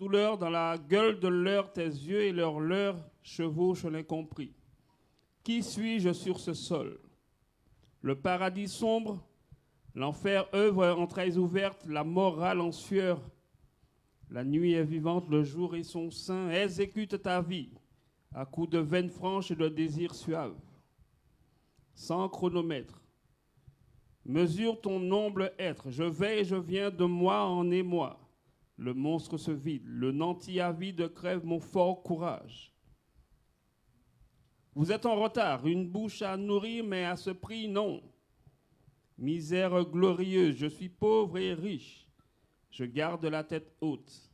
douleur dans la gueule de l'heure, tes yeux et leurs leurs chevauchent l'incompris. Qui suis-je sur ce sol? Le paradis sombre, l'enfer œuvre entrailles ouvertes, la mort râle en sueur. La nuit est vivante, le jour est son sein, exécute ta vie à coups de veines franches et de désirs suaves. Sans chronomètre, mesure ton humble être, je vais et je viens de moi en émoi. Le monstre se vide, le nanti avide crève mon fort courage. Vous êtes en retard, une bouche à nourrir, mais à ce prix, non. Misère glorieuse, je suis pauvre et riche, je garde la tête haute.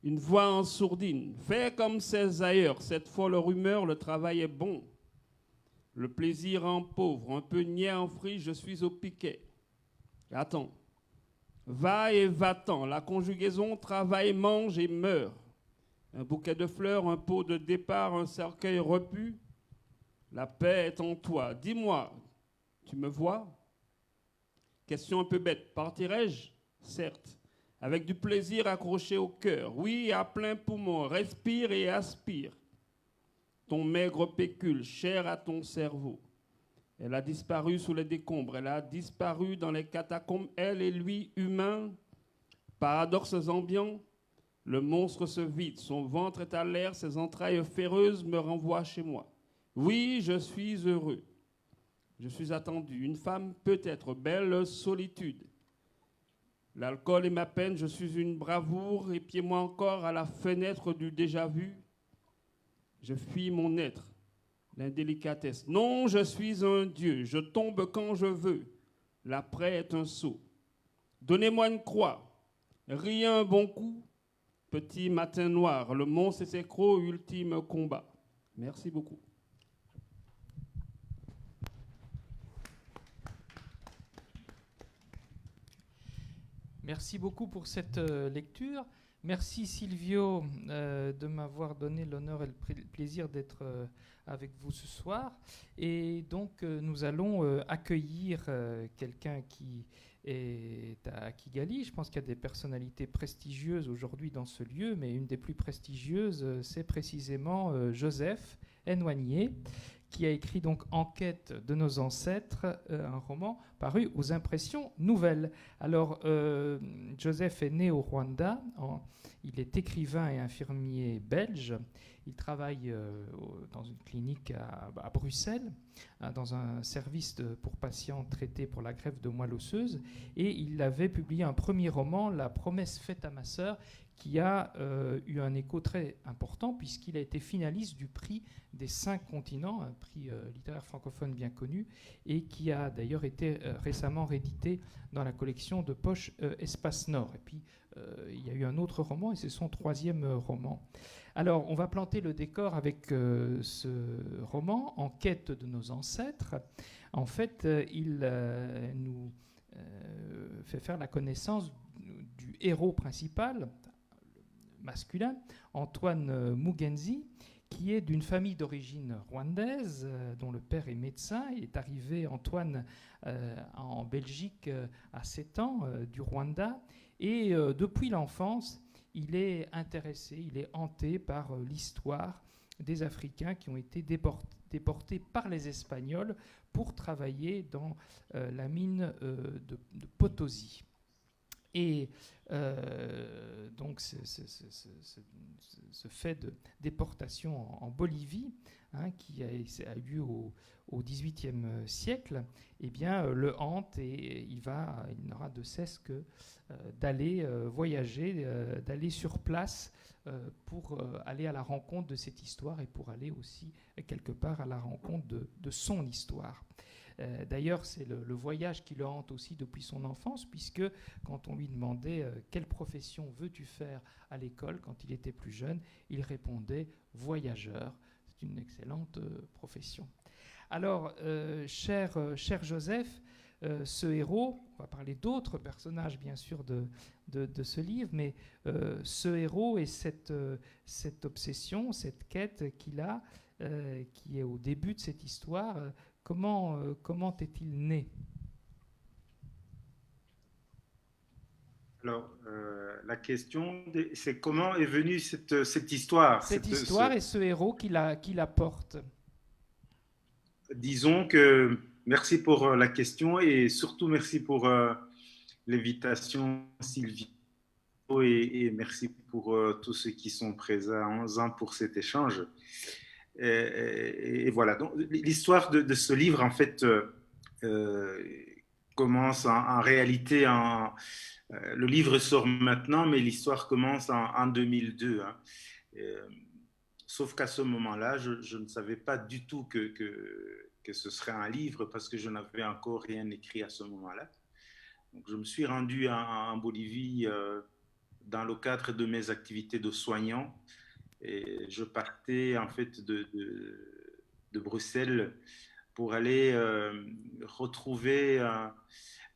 Une voix en sourdine, fais comme ces ailleurs, cette folle rumeur, le travail est bon. Le plaisir en pauvre, un peu niais en friche, je suis au piquet. Attends, va et va-t'en, la conjugaison travaille, mange et meurt. Un bouquet de fleurs, un pot de départ, un cercueil repu. La paix est en toi. Dis-moi, tu me vois? Question un peu bête, partirai-je? Certes, avec du plaisir accroché au cœur. Oui, à plein poumon, respire et aspire. Ton maigre pécule, cher à ton cerveau. Elle a disparu sous les décombres, elle a disparu dans les catacombes, elle et lui, humains. Paradoxes ambiants, le monstre se vide, son ventre est à l'air, ses entrailles féreuses me renvoient chez moi. Oui, je suis heureux. Je suis attendu. Une femme peut-être, belle solitude. L'alcool est ma peine, je suis une bravoure, épiez-moi encore à la fenêtre du déjà-vu. Je fuis mon être, l'indélicatesse. Non, je suis un dieu, je tombe quand je veux. L'après est un sot. Donnez-moi une croix, riez un bon coup. Petit matin noir, le monstre et ses crocs, ultime combat. Merci beaucoup. Merci beaucoup pour cette lecture. Merci Silvio de m'avoir donné l'honneur et le plaisir d'être avec vous ce soir. Et donc nous allons accueillir quelqu'un qui est à Kigali. Je pense qu'il y a des personnalités prestigieuses aujourd'hui dans ce lieu, mais une des plus prestigieuses, c'est précisément Joseph Nwanyié, qui a écrit donc Enquête de nos ancêtres, un roman paru aux Impressions Nouvelles. Alors, Joseph est né au Rwanda. Il est écrivain et infirmier belge. Il travaille dans une clinique à Bruxelles, dans un service pour patients traités pour la greffe de moelle osseuse. Et il avait publié un premier roman, La promesse faite à ma sœur, qui a eu un écho très important puisqu'il a été finaliste du prix des 5 continents, un prix littéraire francophone bien connu, et qui a d'ailleurs été récemment réédité dans la collection de poche Espace Nord. Et puis, il y a eu un autre roman, et c'est son 3e roman. Alors, on va planter le décor avec ce roman, Enquête de nos ancêtres. En fait, il nous fait faire la connaissance du héros principal, masculin, Antoine Mugenzi, qui est d'une famille d'origine rwandaise, dont le père est médecin. Il est arrivé, Antoine, en Belgique à 7 ans, du Rwanda. Et depuis l'enfance, il est intéressé, il est hanté par l'histoire des Africains qui ont été déportés par les Espagnols pour travailler dans la mine de Potosi. Et donc ce fait de déportation en Bolivie, qui a eu lieu au XVIIIe siècle, eh bien, le hante, et il n'aura de cesse que d'aller voyager, d'aller sur place pour aller à la rencontre de cette histoire et pour aller aussi quelque part à la rencontre de son histoire. D'ailleurs, c'est le voyage qui le hante aussi depuis son enfance, puisque quand on lui demandait quelle profession veux-tu faire à l'école quand il était plus jeune, il répondait voyageur. C'est une excellente profession. Alors, cher Joseph, ce héros, on va parler d'autres personnages bien sûr de ce livre, mais ce héros et cette obsession, cette quête qu'il a, qui est au début de cette histoire, comment est-il né? Alors, la question, c'est comment est venue cette histoire Cette histoire et ce héros qui la porte. Disons que merci pour la question et surtout merci pour l'invitation, Sylvie, et merci pour tous ceux qui sont présents pour cet échange. Et voilà, donc l'histoire de ce livre, en fait, euh, commence en réalité le livre sort maintenant, mais l'histoire commence en 2002. Hein. Euh, Sauf qu'à ce moment-là, je ne savais pas du tout que ce serait un livre parce que je n'avais encore rien écrit à ce moment-là. Donc, je me suis rendu en Bolivie dans le cadre de mes activités de soignant. Et je partais en fait de Bruxelles pour aller retrouver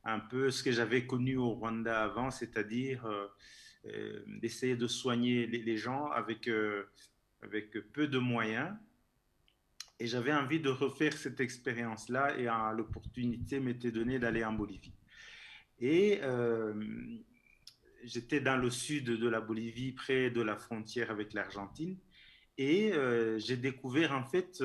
un peu ce que j'avais connu au Rwanda avant, c'est-à-dire d'essayer de soigner les gens avec peu de moyens. Et j'avais envie de refaire cette expérience-là et l'opportunité m'était donnée d'aller en Bolivie. Et j'étais dans le sud de la Bolivie, près de la frontière avec l'Argentine. Et j'ai découvert en fait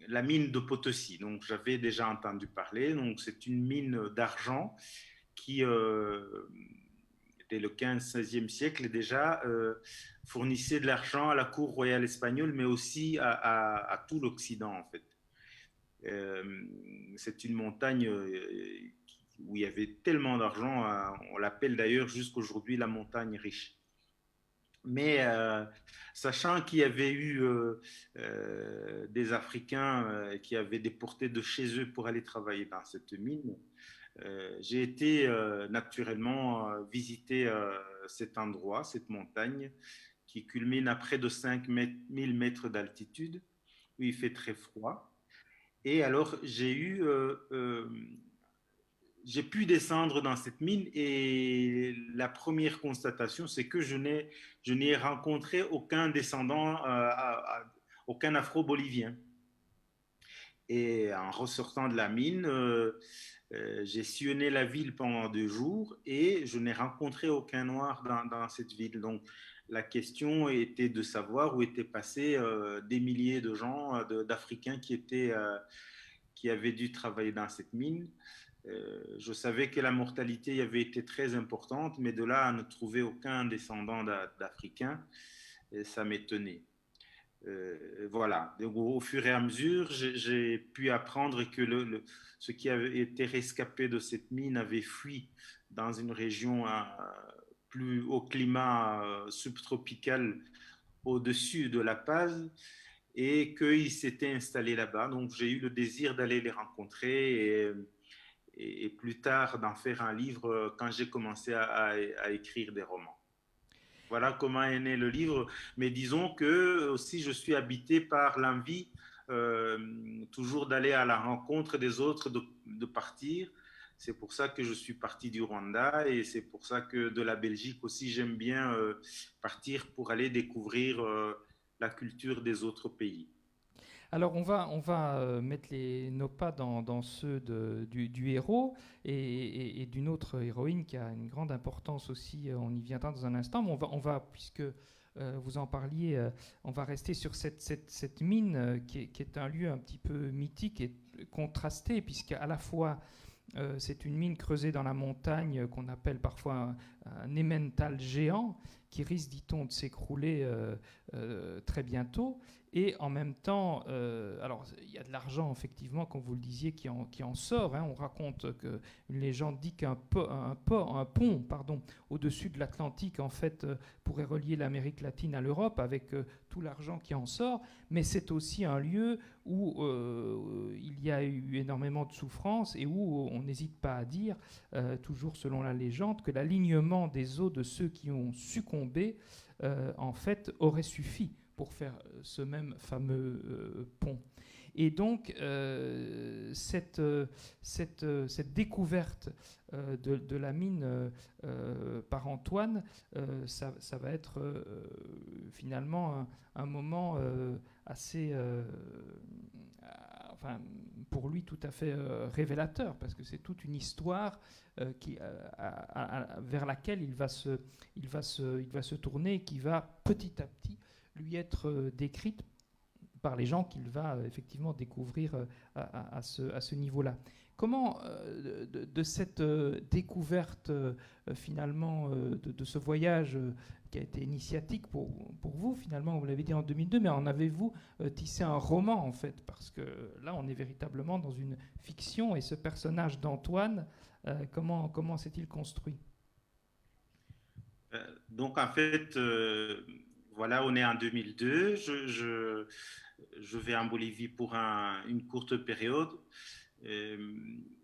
la mine de Potosi. Donc j'avais déjà entendu parler. Donc c'est une mine d'argent qui, dès le 15-16e siècle déjà, fournissait de l'argent à la cour royale espagnole, mais aussi à tout l'Occident en fait. C'est une montagne où il y avait tellement d'argent, on l'appelle d'ailleurs jusqu'aujourd'hui la montagne riche. Mais sachant qu'il y avait eu des Africains qui avaient déporté de chez eux pour aller travailler dans cette mine, j'ai été naturellement visiter cet endroit, cette montagne, qui culmine à près de 5000 mètres d'altitude, où il fait très froid. Et alors, j'ai pu descendre dans cette mine et la première constatation, c'est que je n'ai rencontré aucun descendant, aucun afro-bolivien. Et en ressortant de la mine, j'ai sillonné la ville pendant 2 jours et je n'ai rencontré aucun noir dans cette ville. Donc, la question était de savoir où étaient passés des milliers de gens, d'Africains qui avaient dû travailler dans cette mine. Je savais que la mortalité avait été très importante, mais de là à ne trouver aucun descendant d'Africains, ça m'étonnait. Voilà. Donc, au fur et à mesure, j'ai pu apprendre que ce qui avait été rescapé de cette mine avait fui dans une région plus au climat subtropical au-dessus de La Paz et qu'ils s'étaient installés là-bas. Donc j'ai eu le désir d'aller les rencontrer et plus tard d'en faire un livre quand j'ai commencé à écrire des romans. Voilà comment est né le livre. Mais disons que aussi je suis habité par l'envie toujours d'aller à la rencontre des autres, de partir. C'est pour ça que je suis parti du Rwanda et c'est pour ça que de la Belgique aussi j'aime bien partir pour aller découvrir la culture des autres pays. Alors on va mettre nos pas dans ceux du héros et d'une autre héroïne qui a une grande importance aussi, on y viendra dans un instant, mais puisque vous en parliez, on va rester sur cette mine qui est un lieu un petit peu mythique et contrasté, puisqu'à la fois c'est une mine creusée dans la montagne qu'on appelle parfois un emmental géant qui risque, dit-on, de s'écrouler très bientôt. Et en même temps, alors il y a de l'argent effectivement, comme vous le disiez, qui en sort. Hein. On raconte qu'une légende dit qu'un pont, au-dessus de l'Atlantique en fait pourrait relier l'Amérique latine à l'Europe avec tout l'argent qui en sort. Mais c'est aussi un lieu où il y a eu énormément de souffrance et où on n'hésite pas à dire, toujours selon la légende, que l'alignement des os de ceux qui ont succombé en fait aurait suffi pour faire ce même fameux pont. Et donc, cette découverte de la mine par Antoine, ça va être finalement un moment assez... enfin, pour lui tout à fait révélateur, parce que c'est toute une histoire vers laquelle il va se tourner, qui va petit à petit lui être décrite par les gens qu'il va effectivement découvrir à ce niveau-là. Comment, de cette découverte finalement, de ce voyage qui a été initiatique pour vous, finalement, vous l'avez dit en 2002, mais en avez-vous tissé un roman, en fait? Parce que là, on est véritablement dans une fiction, et ce personnage d'Antoine, comment s'est-il construit? Donc, en fait, voilà, on est en 2002. Je vais en Bolivie pour une courte période.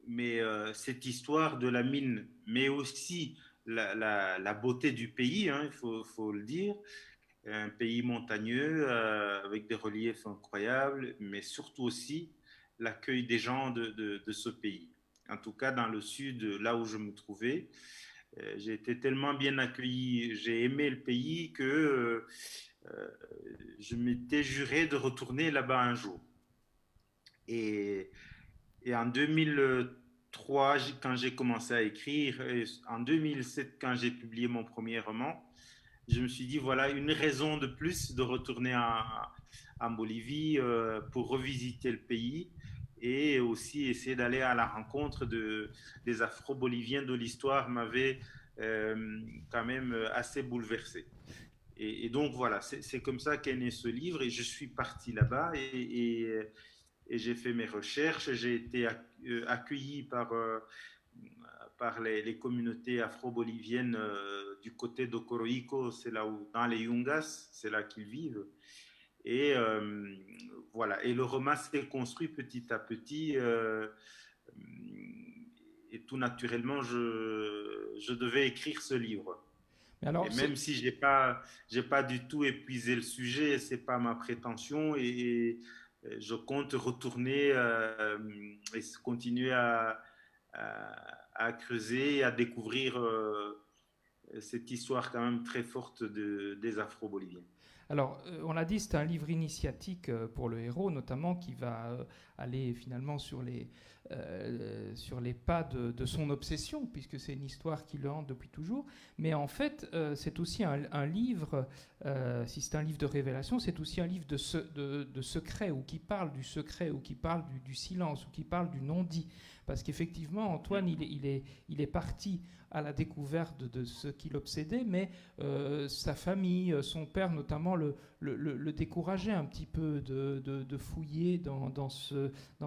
Mais cette histoire de la mine, mais aussi la beauté du pays, hein, faut le dire, un pays montagneux avec des reliefs incroyables, mais surtout aussi l'accueil des gens de ce pays. En tout cas, dans le sud, là où je me trouvais, j'ai été tellement bien accueilli, j'ai aimé le pays que je m'étais juré de retourner là-bas un jour. Et, et en 2003, quand j'ai commencé à écrire, et en 2007, quand j'ai publié mon premier roman, je me suis dit, voilà, une raison de plus de retourner en Bolivie pour revisiter le pays et aussi essayer d'aller à la rencontre des Afro-Boliviens dont l'histoire m'avait quand même assez bouleversé. Et donc voilà, c'est comme ça qu'est né ce livre et je suis parti là-bas et j'ai fait mes recherches. J'ai été accueilli par les communautés afro-boliviennes du côté d'Ocoroico, c'est là où, dans les Yungas, c'est là qu'ils vivent. Et voilà, et le roman s'est construit petit à petit. Et tout naturellement, je devais écrire ce livre. Mais alors, Et même si j'ai pas du tout épuisé le sujet, c'est pas ma prétention et je compte retourner et continuer à creuser et à découvrir cette histoire quand même très forte des Afro-Boliviens. Alors, on l'a dit, c'est un livre initiatique pour le héros, notamment, qui va aller finalement sur les pas de son obsession, puisque c'est une histoire qui le hante depuis toujours. Mais en fait, c'est aussi un livre, si c'est un livre de révélation, c'est aussi un livre de secret, ou qui parle du secret, ou qui parle du silence, ou qui parle du non-dit. Parce qu'effectivement, Antoine, il est parti à la découverte de ce qui l'obsédait, mais sa famille, son père notamment, le décourageait un petit peu de fouiller dans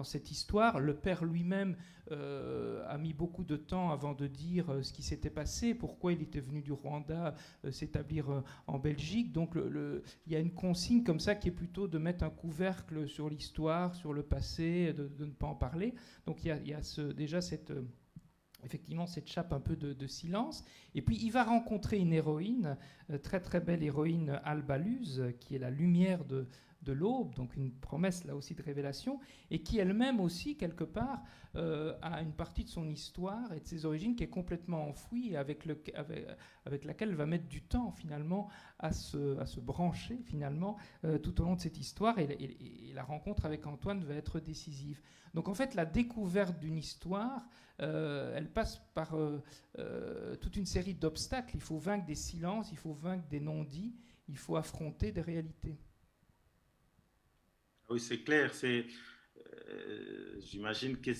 cette histoire. Le père lui-même a mis beaucoup de temps avant de dire ce qui s'était passé, pourquoi il était venu du Rwanda s'établir en Belgique. Donc il y a une consigne comme ça qui est plutôt de mettre un couvercle sur l'histoire, sur le passé, de ne pas en parler. Donc il y a déjà effectivement cette chape un peu de silence. Et puis il va rencontrer une héroïne, très très belle héroïne, Alba Luz, qui est la lumière de l'aube, donc une promesse là aussi de révélation, et qui elle-même aussi, quelque part, a une partie de son histoire et de ses origines qui est complètement enfouie, et avec laquelle elle va mettre du temps finalement à se brancher finalement tout au long de cette histoire, et la rencontre avec Antoine va être décisive. Donc en fait, la découverte d'une histoire, elle passe par toute une série d'obstacles. Il faut vaincre des silences, il faut vaincre des non-dits, il faut affronter des réalités. Oui, c'est clair. J'imagine que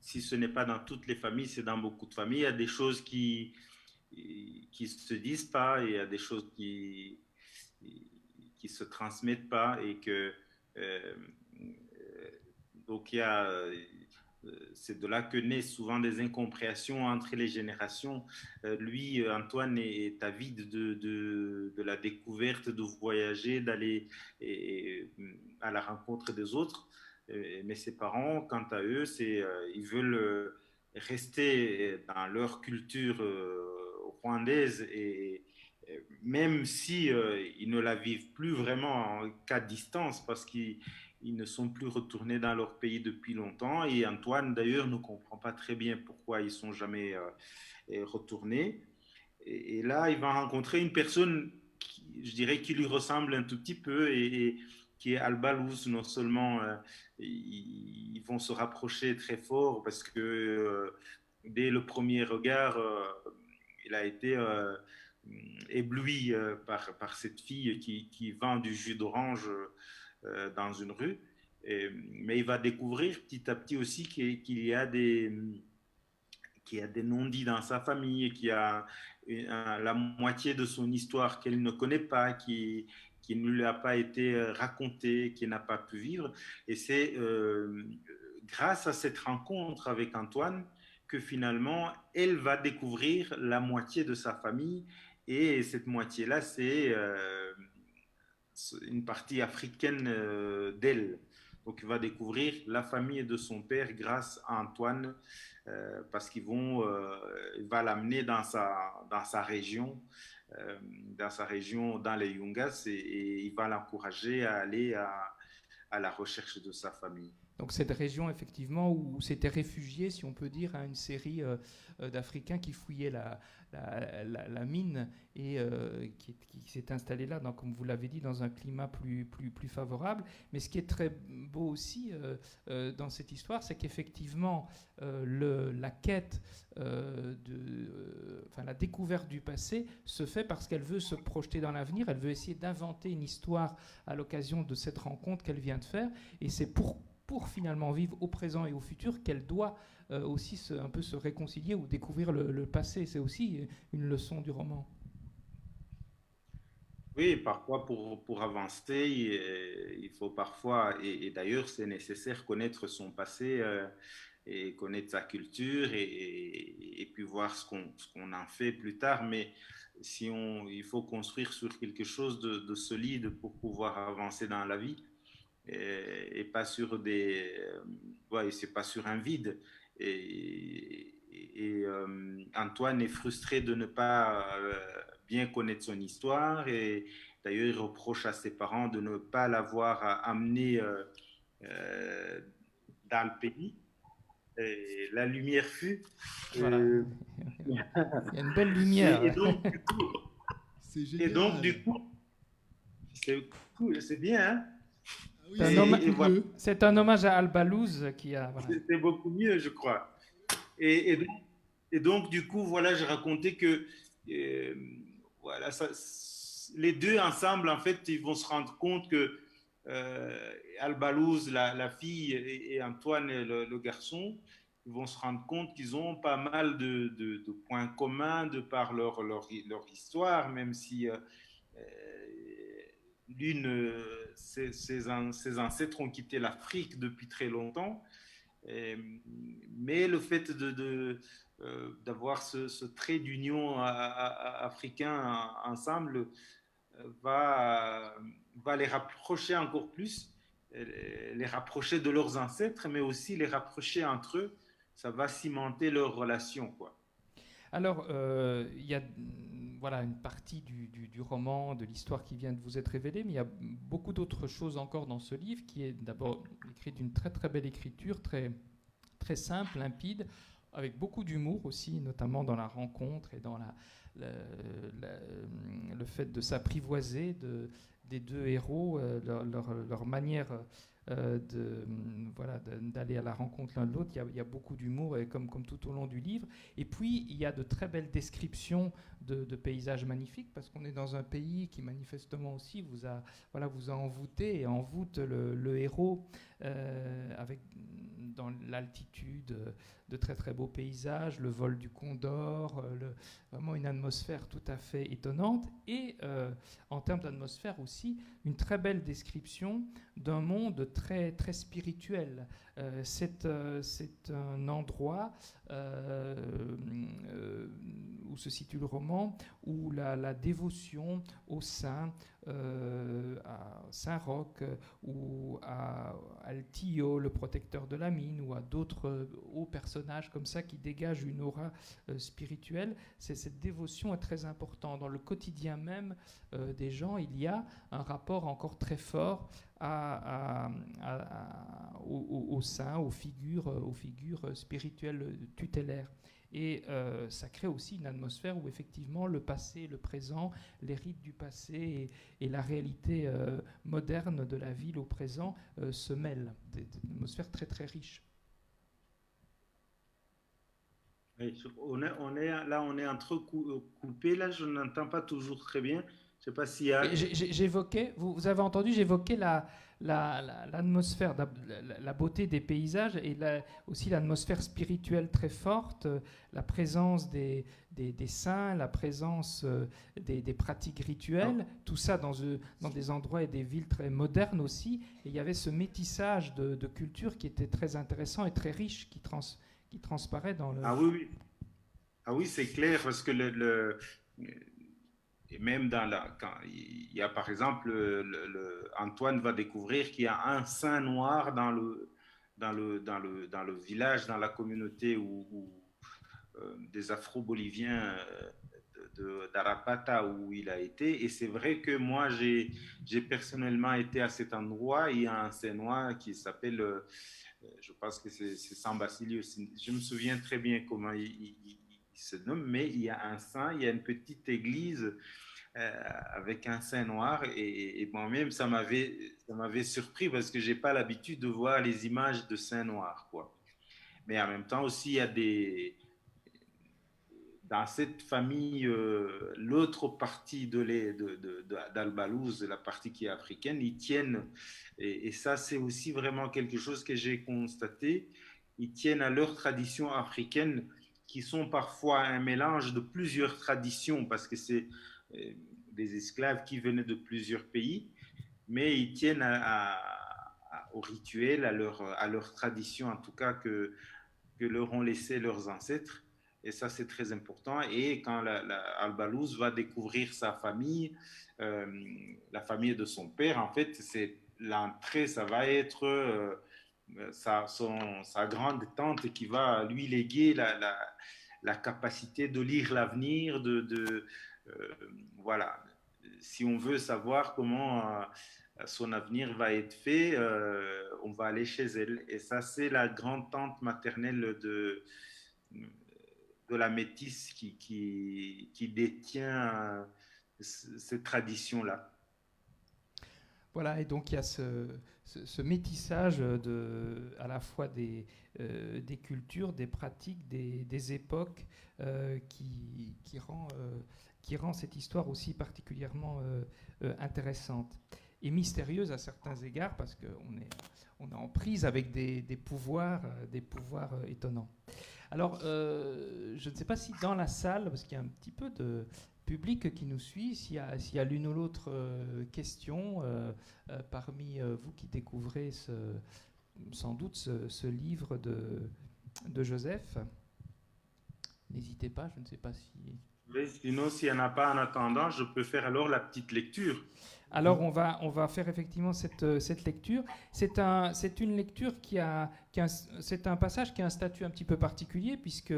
si ce n'est pas dans toutes les familles, c'est dans beaucoup de familles. Il y a des choses qui se disent pas, et il y a des choses qui se transmettent pas, et que euh, donc c'est de là que naissent souvent des incompréhensions entre les générations. Lui, Antoine, est avide de la découverte, de voyager, d'aller à la rencontre des autres. Mais ses parents, quant à eux, ils veulent rester dans leur culture rwandaise, et même si ils ne la vivent plus vraiment qu'à distance, parce qu'ils ne sont plus retournés dans leur pays depuis longtemps. Et Antoine, d'ailleurs, ne comprend pas très bien pourquoi ils ne sont jamais retournés. Et là, il va rencontrer une personne, je dirais, qui lui ressemble un tout petit peu, et qui est Al-Balouz. Non seulement ils vont se rapprocher très fort parce que dès le premier regard, il a été ébloui par cette fille qui vend du jus d'orange dans une rue. Mais il va découvrir petit à petit aussi qu'il y a des non-dits dans sa famille, qu'il y a la moitié de son histoire qu'elle ne connaît pas, qui ne lui a pas été racontée, qui n'a pas pu vivre. Et c'est grâce à cette rencontre avec Antoine que finalement, elle va découvrir la moitié de sa famille. Et cette moitié-là, c'est une partie africaine d'elle. Donc, il va découvrir la famille de son père grâce à Antoine, parce qu'il va l'amener dans sa région, dans les Yungas, et il va l'encourager à aller à la recherche de sa famille. Donc cette région, effectivement, où s'étaient réfugiés, si on peut dire, une série d'Africains qui fouillaient la mine et qui s'est installé là, donc, comme vous l'avez dit, dans un climat plus favorable. Mais ce qui est très beau aussi dans cette histoire, c'est qu'effectivement, la quête, la découverte du passé se fait parce qu'elle veut se projeter dans l'avenir, elle veut essayer d'inventer une histoire à l'occasion de cette rencontre qu'elle vient de faire, et c'est pour finalement vivre au présent et au futur qu'elle doit aussi un peu se réconcilier ou découvrir le passé. C'est aussi une leçon du roman. Oui, parfois pour avancer, il faut parfois, et d'ailleurs c'est nécessaire, connaître son passé et connaître sa culture et puis voir ce qu'on en fait plus tard. Mais il faut construire sur quelque chose de solide pour pouvoir avancer dans la vie. Et pas sur c'est pas sur un vide. Antoine est frustré de ne pas bien connaître son histoire, et d'ailleurs il reproche à ses parents de ne pas l'avoir amené dans le pays. Et la lumière fut. Voilà. Il y a une belle lumière. Et donc du coup, c'est génial. Et donc du coup, c'est cool, c'est bien, hein? Oui, c'est un hommage à Al-Balouz qui a. Voilà. C'était beaucoup mieux, je crois. Et donc, du coup, voilà, j'ai raconté que voilà, les deux ensemble, en fait, ils vont se rendre compte que Al-Balouz, la fille, et Antoine, le garçon, ils vont se rendre compte qu'ils ont pas mal de points communs de par leur histoire, même si ses ancêtres ont quitté l'Afrique depuis très longtemps. Mais le fait d'avoir ce trait d'union africain ensemble va les rapprocher encore plus, les rapprocher de leurs ancêtres, mais aussi les rapprocher entre eux. Ça va cimenter leur relation, quoi. Alors, il y a une partie du roman, de l'histoire qui vient de vous être révélée, mais il y a beaucoup d'autres choses encore dans ce livre, qui est d'abord écrit d'une très très belle écriture, très, très simple, limpide, avec beaucoup d'humour aussi, notamment dans la rencontre et dans le fait de s'apprivoiser des deux héros, leur manière d'aller à la rencontre l'un de l'autre. Il y a beaucoup d'humour, comme tout au long du livre. Et puis, il y a de très belles descriptions de paysages magnifiques, parce qu'on est dans un pays qui, manifestement aussi, vous a envoûté et envoûte le héros, avec dans l'altitude de très très beaux paysages, le vol du condor, vraiment une atmosphère tout à fait étonnante, et en termes d'atmosphère aussi, une très belle description d'un monde très, très spirituel. C'est un endroit où se situe le roman, où la dévotion au saint, à Saint-Roch, ou à Altillo, le protecteur de la mine, ou à d'autres hauts personnages comme ça qui dégagent une aura spirituelle, cette dévotion est très importante. Dans le quotidien même des gens, il y a un rapport encore très fort aux saints, aux figures spirituelles tutélaires. Et ça crée aussi une atmosphère où effectivement le passé, le présent, les rites du passé et la réalité moderne de la ville au présent se mêlent. C'est une atmosphère très très riche. Oui, on est entrecoupé, là, je n'entends pas toujours très bien. Je ne sais pas s'il y a... J'évoquais, vous avez entendu, j'évoquais l'atmosphère, la beauté des paysages et aussi l'atmosphère spirituelle très forte, la présence des saints, la présence des pratiques rituelles, tout ça dans des endroits et des villes très modernes aussi. Et il y avait ce métissage de cultures qui était très intéressant et très riche, qui transparaît dans le... Ah oui, oui. Ah oui, c'est clair, parce que et même quand il y a par exemple, Antoine va découvrir qu'il y a un saint noir dans le village, dans la communauté des Afro-Boliviens d'Arapata où il a été. Et c'est vrai que moi, j'ai personnellement été à cet endroit. Il y a un saint noir qui s'appelle, je pense que c'est San Basilio. Je me souviens très bien comment il se nomme, mais il y a un saint, il y a une petite église avec un saint noir et moi-même ça m'avait surpris parce que j'ai pas l'habitude de voir les images de saints noirs, quoi. Mais en même temps aussi il y a dans cette famille, l'autre partie d'Al-Balouz, la partie qui est africaine, ils tiennent, et ça c'est aussi vraiment quelque chose que j'ai constaté, ils tiennent à leurs traditions africaines qui sont parfois un mélange de plusieurs traditions parce que c'est des esclaves qui venaient de plusieurs pays, mais ils tiennent au rituel, à leur tradition en tout cas que leur ont laissé leurs ancêtres. Et ça, c'est très important. Et quand Al-Balouz va découvrir sa famille, la famille de son père, en fait, c'est l'entrée, ça va être sa grande tante qui va lui léguer la capacité de lire l'avenir, voilà. Si on veut savoir comment son avenir va être fait, on va aller chez elle. Et ça, c'est la grande tante maternelle de la métisse qui détient cette tradition-là. Voilà, et donc il y a ce métissage à la fois des cultures, des pratiques, des époques qui rend cette histoire aussi particulièrement intéressante et mystérieuse à certains égards parce qu'on est en prise avec des pouvoirs étonnants. Alors, je ne sais pas si dans la salle, parce qu'il y a un petit peu de public qui nous suit, s'il y a l'une ou l'autre question parmi vous qui découvrez sans doute ce livre de Joseph. N'hésitez pas, je ne sais pas si... Mais sinon, s'il n'y en a pas en attendant, je peux faire alors la petite lecture. Alors, on va faire effectivement cette lecture. C'est une lecture c'est un passage qui a un statut un petit peu particulier, puisque,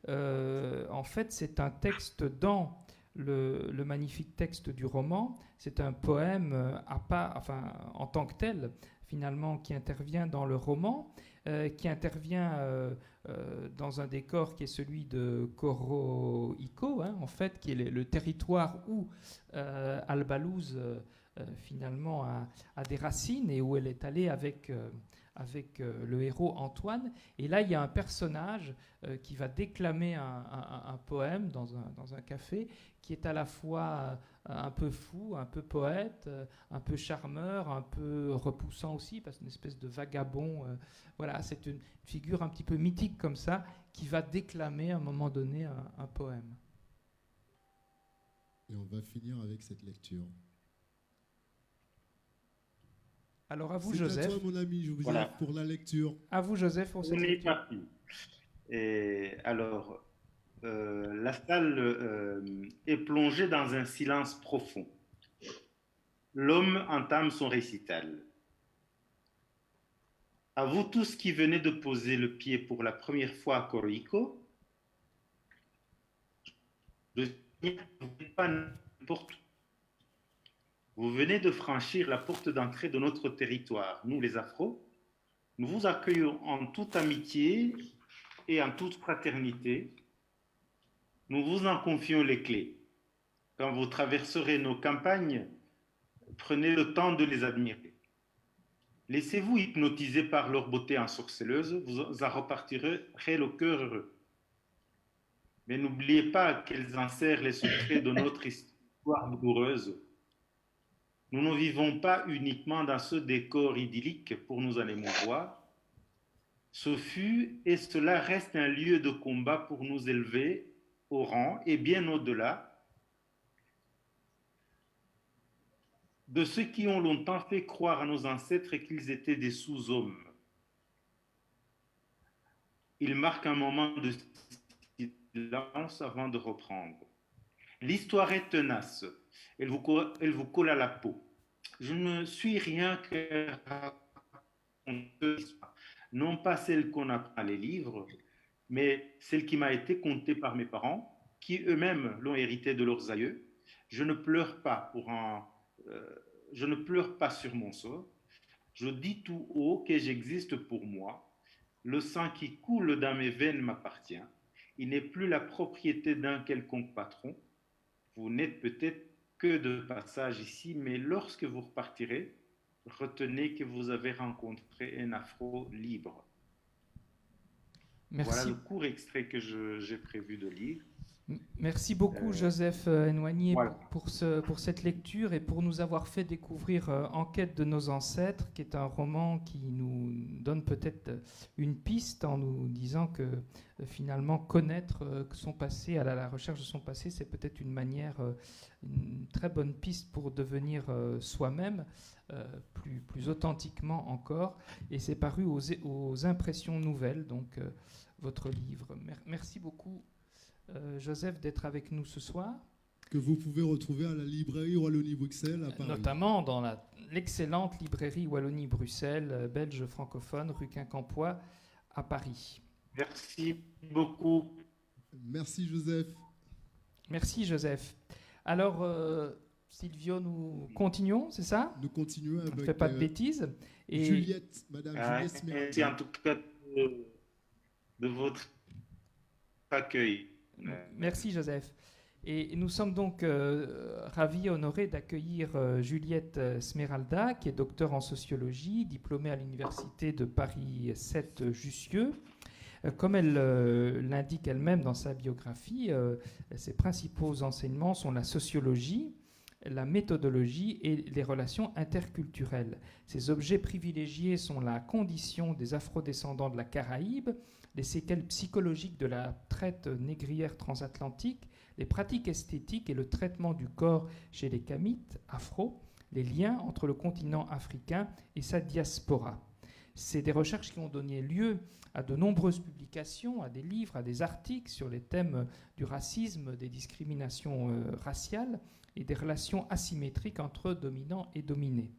en fait, c'est un texte dans le magnifique texte du roman. C'est un poème en tant que tel, finalement, qui intervient dans le roman, qui intervient dans un décor qui est celui de Coroico, en fait, qui est le territoire où Al-Balouz finalement a des racines et où elle est allée avec le héros Antoine. Et là, il y a un personnage qui va déclamer un poème dans un café qui est à la fois un peu fou, un peu poète, un peu charmeur, un peu repoussant aussi, parce qu'une espèce de vagabond. Voilà, c'est une figure un petit peu mythique comme ça qui va déclamer à un moment donné un poème. Et on va finir avec cette lecture. Alors à vous, C'est Joseph. à toi, mon ami, je vous Voilà. invite pour la lecture. À vous, Joseph, pour cette On est lecture. parti. Et alors, la salle est plongée dans un silence profond. L'homme entame son récital. À vous tous qui venez de poser le pied pour la première fois à Coroico, je vous n'êtes pas n'importe où. Vous venez de franchir la porte d'entrée de notre territoire. Nous, les Afros, nous vous accueillons en toute amitié et en toute fraternité Nous vous en confions les clés. Quand vous traverserez nos campagnes, prenez le temps de les admirer. Laissez-vous hypnotiser par leur beauté ensorceleuse, vous en repartirez le cœur heureux. Mais n'oubliez pas qu'elles enserrent les secrets de notre histoire douloureuse. Nous ne vivons pas uniquement dans ce décor idyllique pour nous en émouvoir. Ce fut et cela reste un lieu de combat pour nous élever au rang et bien au-delà de ceux qui ont longtemps fait croire à nos ancêtres qu'ils étaient des sous-hommes. Il marque un moment de silence avant de reprendre. L'histoire est tenace, elle vous colle à la peau. Je ne suis rien que non pas celle qu'on apprend dans les livres, mais celle qui m'a été contée par mes parents, qui eux-mêmes l'ont héritée de leurs aïeux. Je ne pleure pas sur mon sort. Je dis tout haut que j'existe pour moi. Le sang qui coule dans mes veines m'appartient. Il n'est plus la propriété d'un quelconque patron. Vous n'êtes peut-être que de passage ici, mais lorsque vous repartirez, retenez que vous avez rencontré un afro libre. Merci. Voilà le court extrait que j'ai prévu de lire. Merci beaucoup, Joseph Nwanyi, voilà. pour cette lecture et pour nous avoir fait découvrir Enquête de nos ancêtres, qui est un roman qui nous donne peut-être une piste en nous disant que finalement connaître son passé, aller à la recherche de son passé, c'est peut-être une manière, une très bonne piste pour devenir soi-même, plus authentiquement encore. Et c'est paru aux Impressions Nouvelles, donc votre livre. Merci beaucoup. Joseph, d'être avec nous ce soir. Que vous pouvez retrouver à la librairie Wallonie-Bruxelles à Paris. Notamment dans l'excellente librairie Wallonie-Bruxelles, belge francophone, rue Quincampoix, à Paris. Merci beaucoup. Merci Joseph. Merci Joseph. Alors, Silvio, nous continuons, c'est ça? Nous continuons avec... On ne fait pas de bêtises. Et Juliette, Madame Juliette Smeralda. Merci en tout cas de votre accueil. Merci Joseph. Et nous sommes donc ravis et honorés d'accueillir Juliette Smeralda, qui est docteure en sociologie, diplômée à l'université de Paris 7 Jussieu. Comme elle l'indique elle-même dans sa biographie, ses principaux enseignements sont la sociologie, la méthodologie et les relations interculturelles. Ses objets privilégiés sont la condition des afrodescendants de la Caraïbe, les séquelles psychologiques de la traite négrière transatlantique, les pratiques esthétiques et le traitement du corps chez les Kamites afro, les liens entre le continent africain et sa diaspora. C'est des recherches qui ont donné lieu à de nombreuses publications, à des livres, à des articles sur les thèmes du racisme, des discriminations raciales et des relations asymétriques entre dominants et dominés.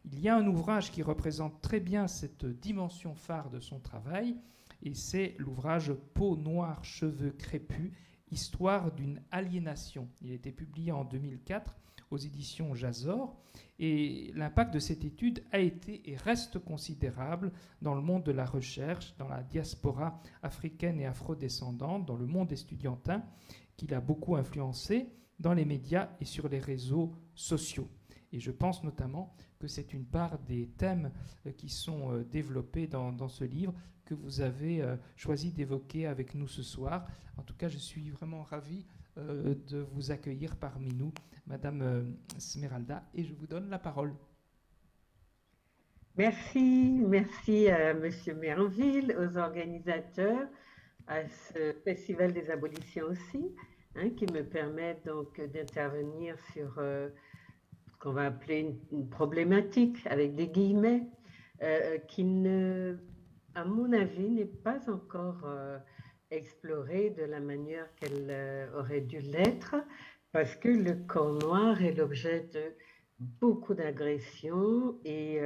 Il y a un ouvrage qui représente très bien cette dimension phare de son travail, et c'est l'ouvrage Peau noire, cheveux crépus, histoire d'une aliénation. Il a été publié en 2004 aux éditions Jazor, et l'impact de cette étude a été et reste considérable dans le monde de la recherche, dans la diaspora africaine et afrodescendante, dans le monde estudiantin, qui l'a beaucoup influencé dans les médias et sur les réseaux sociaux. Et je pense notamment que c'est une part des thèmes qui sont développés dans ce livre que vous avez choisi d'évoquer avec nous ce soir. En tout cas, je suis vraiment ravi de vous accueillir parmi nous, Madame Smeralda, et je vous donne la parole. Merci à Monsieur Méranville, aux organisateurs, à ce Festival des abolitions aussi, qui me permet donc d'intervenir sur ce qu'on va appeler une problématique, avec des guillemets, qui ne, à mon avis, n'est pas encore explorée de la manière qu'elle aurait dû l'être, parce que le corps noir est l'objet de beaucoup d'agressions et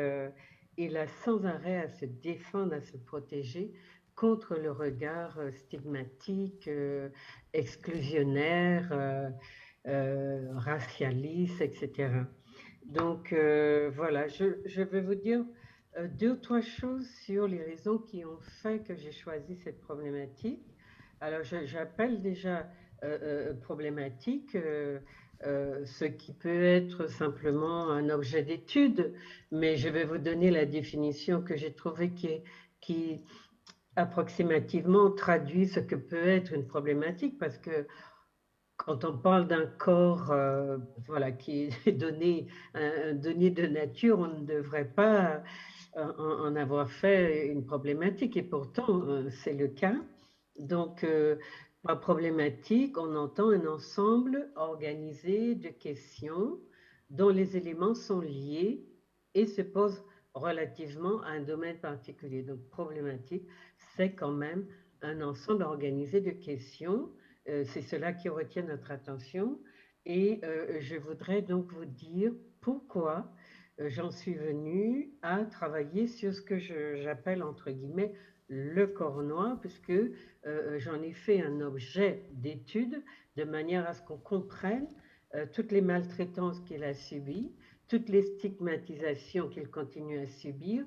il a sans arrêt à se défendre, à se protéger contre le regard stigmatique, exclusionnaire, racialiste, etc. Donc voilà, je vais vous dire deux ou trois choses sur les raisons qui ont fait que j'ai choisi cette problématique. Alors j'appelle déjà problématique, ce qui peut être simplement un objet d'étude, mais je vais vous donner la définition que j'ai trouvée qui approximativement traduit ce que peut être une problématique, parce que quand on parle d'un corps voilà, qui est donné, un donné de nature, on ne devrait pas en avoir fait une problématique, et pourtant c'est le cas. Donc, par problématique, on entend un ensemble organisé de questions dont les éléments sont liés et se posent relativement à un domaine particulier. Donc, problématique, c'est quand même un ensemble organisé de questions. C'est cela qui retient notre attention. Et je voudrais donc vous dire pourquoi j'en suis venue à travailler sur ce que j'appelle entre guillemets le corps noir, puisque j'en ai fait un objet d'étude de manière à ce qu'on comprenne toutes les maltraitances qu'il a subies, toutes les stigmatisations qu'il continue à subir,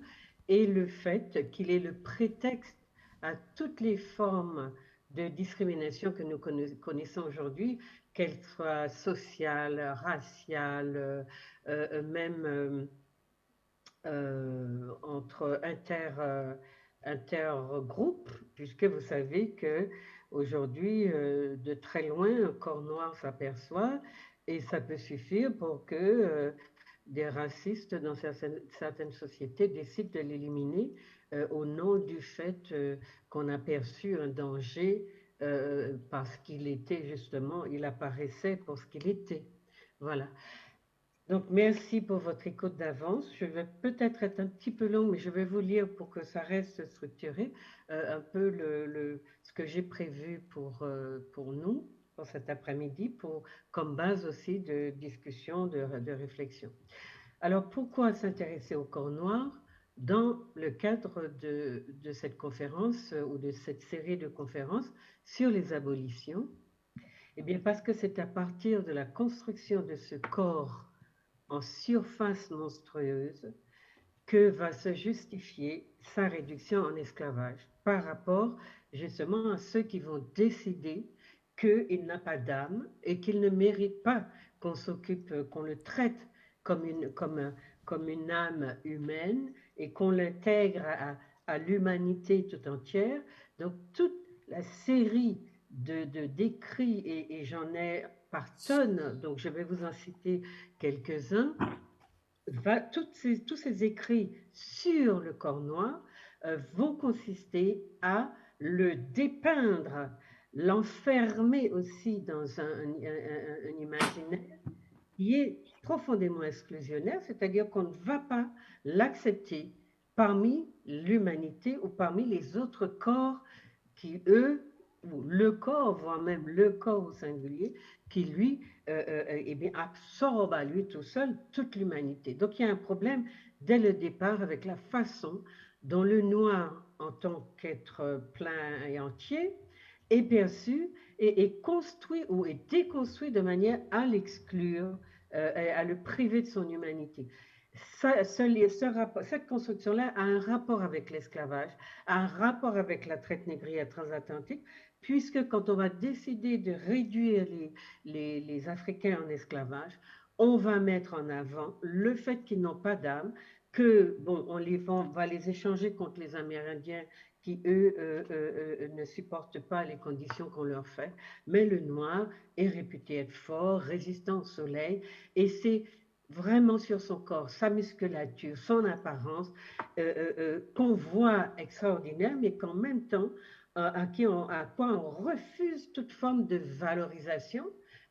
et le fait qu'il est le prétexte à toutes les formes de discrimination que nous connaissons aujourd'hui, qu'elles soient sociales, raciales, même entre intergroupes, puisque vous savez que aujourd'hui, de très loin, un corps noir s'aperçoit, et ça peut suffire pour que des racistes dans certaines sociétés décident de l'éliminer au nom du fait qu'on a perçu un danger parce qu'il était justement, il apparaissait pour ce qu'il était. Voilà. Donc, merci pour votre écoute d'avance. Je vais peut-être être un petit peu longue, mais je vais vous lire pour que ça reste structuré un peu ce que j'ai prévu pour nous, pour cet après-midi, comme base aussi de discussion, de réflexion. Alors, pourquoi s'intéresser au corps noir dans le cadre de cette conférence ou de cette série de conférences sur les abolitions? Eh bien, parce que c'est à partir de la construction de ce corps en surface monstrueuse que va se justifier sa réduction en esclavage par rapport justement à ceux qui vont décider qu'il n'a pas d'âme et qu'il ne mérite pas qu'on s'occupe, qu'on le traite comme une âme humaine et qu'on l'intègre à l'humanité tout entière. Donc toute la série d'écrits, et j'en ai par tonnes, donc je vais vous en citer quelques-uns, tous ces écrits sur le corps noir vont consister à le dépeindre, l'enfermer aussi dans un imaginaire qui est profondément exclusionnaire, c'est-à-dire qu'on ne va pas l'accepter parmi l'humanité ou parmi les autres corps qui, eux, ou le corps, voire même le corps au singulier, qui lui eh bien, absorbe à lui tout seul toute l'humanité. Donc il y a un problème dès le départ avec la façon dont le noir, en tant qu'être plein et entier, est perçu et est construit ou est déconstruit de manière à l'exclure, à le priver de son humanité. Cette construction-là a un rapport avec l'esclavage, a un rapport avec la traite négrière transatlantique, puisque quand on va décider de réduire les Africains en esclavage, on va mettre en avant le fait qu'ils n'ont pas d'âme, que bon, on va les échanger contre les Amérindiens qui, eux, ne supportent pas les conditions qu'on leur fait, mais le noir est réputé être fort, résistant au soleil, et c'est vraiment sur son corps, sa musculature, son apparence, qu'on voit extraordinaire, mais qu'en même temps, à quoi on refuse toute forme de valorisation,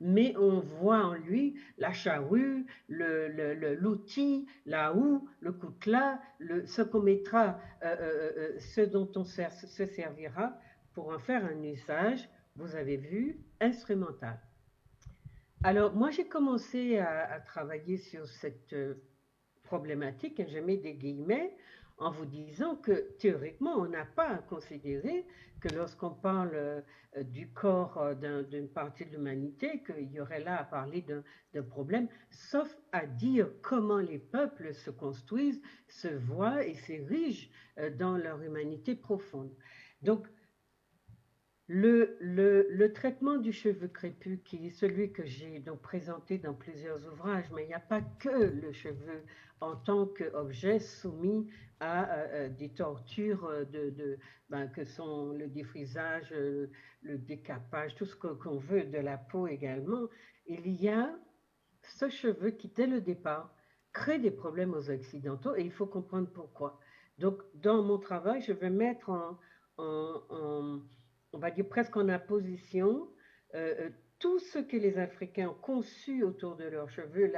mais on voit en lui la charrue, l'outil, la houe, le coutelas, ce qu'on mettra, ce dont on se servira pour en faire un usage, vous avez vu, instrumental. Alors, moi, j'ai commencé à travailler sur cette problématique, et je mets des guillemets, en vous disant que théoriquement, on n'a pas à considérer que lorsqu'on parle du corps d'une partie de l'humanité, qu'il y aurait là à parler d'un problème, sauf à dire comment les peuples se construisent, se voient et s'érigent dans leur humanité profonde. Donc, Le traitement du cheveu crépus, qui est celui que j'ai donc présenté dans plusieurs ouvrages, mais il n'y a pas que le cheveu en tant qu'objet soumis à des tortures que sont le défrisage, le décapage, tout ce qu'on veut de la peau également. Il y a ce cheveu qui, dès le départ, crée des problèmes aux Occidentaux et il faut comprendre pourquoi. Donc, dans mon travail, je vais mettre on va dire presque en opposition tout ce que les Africains ont conçu autour de leurs cheveux,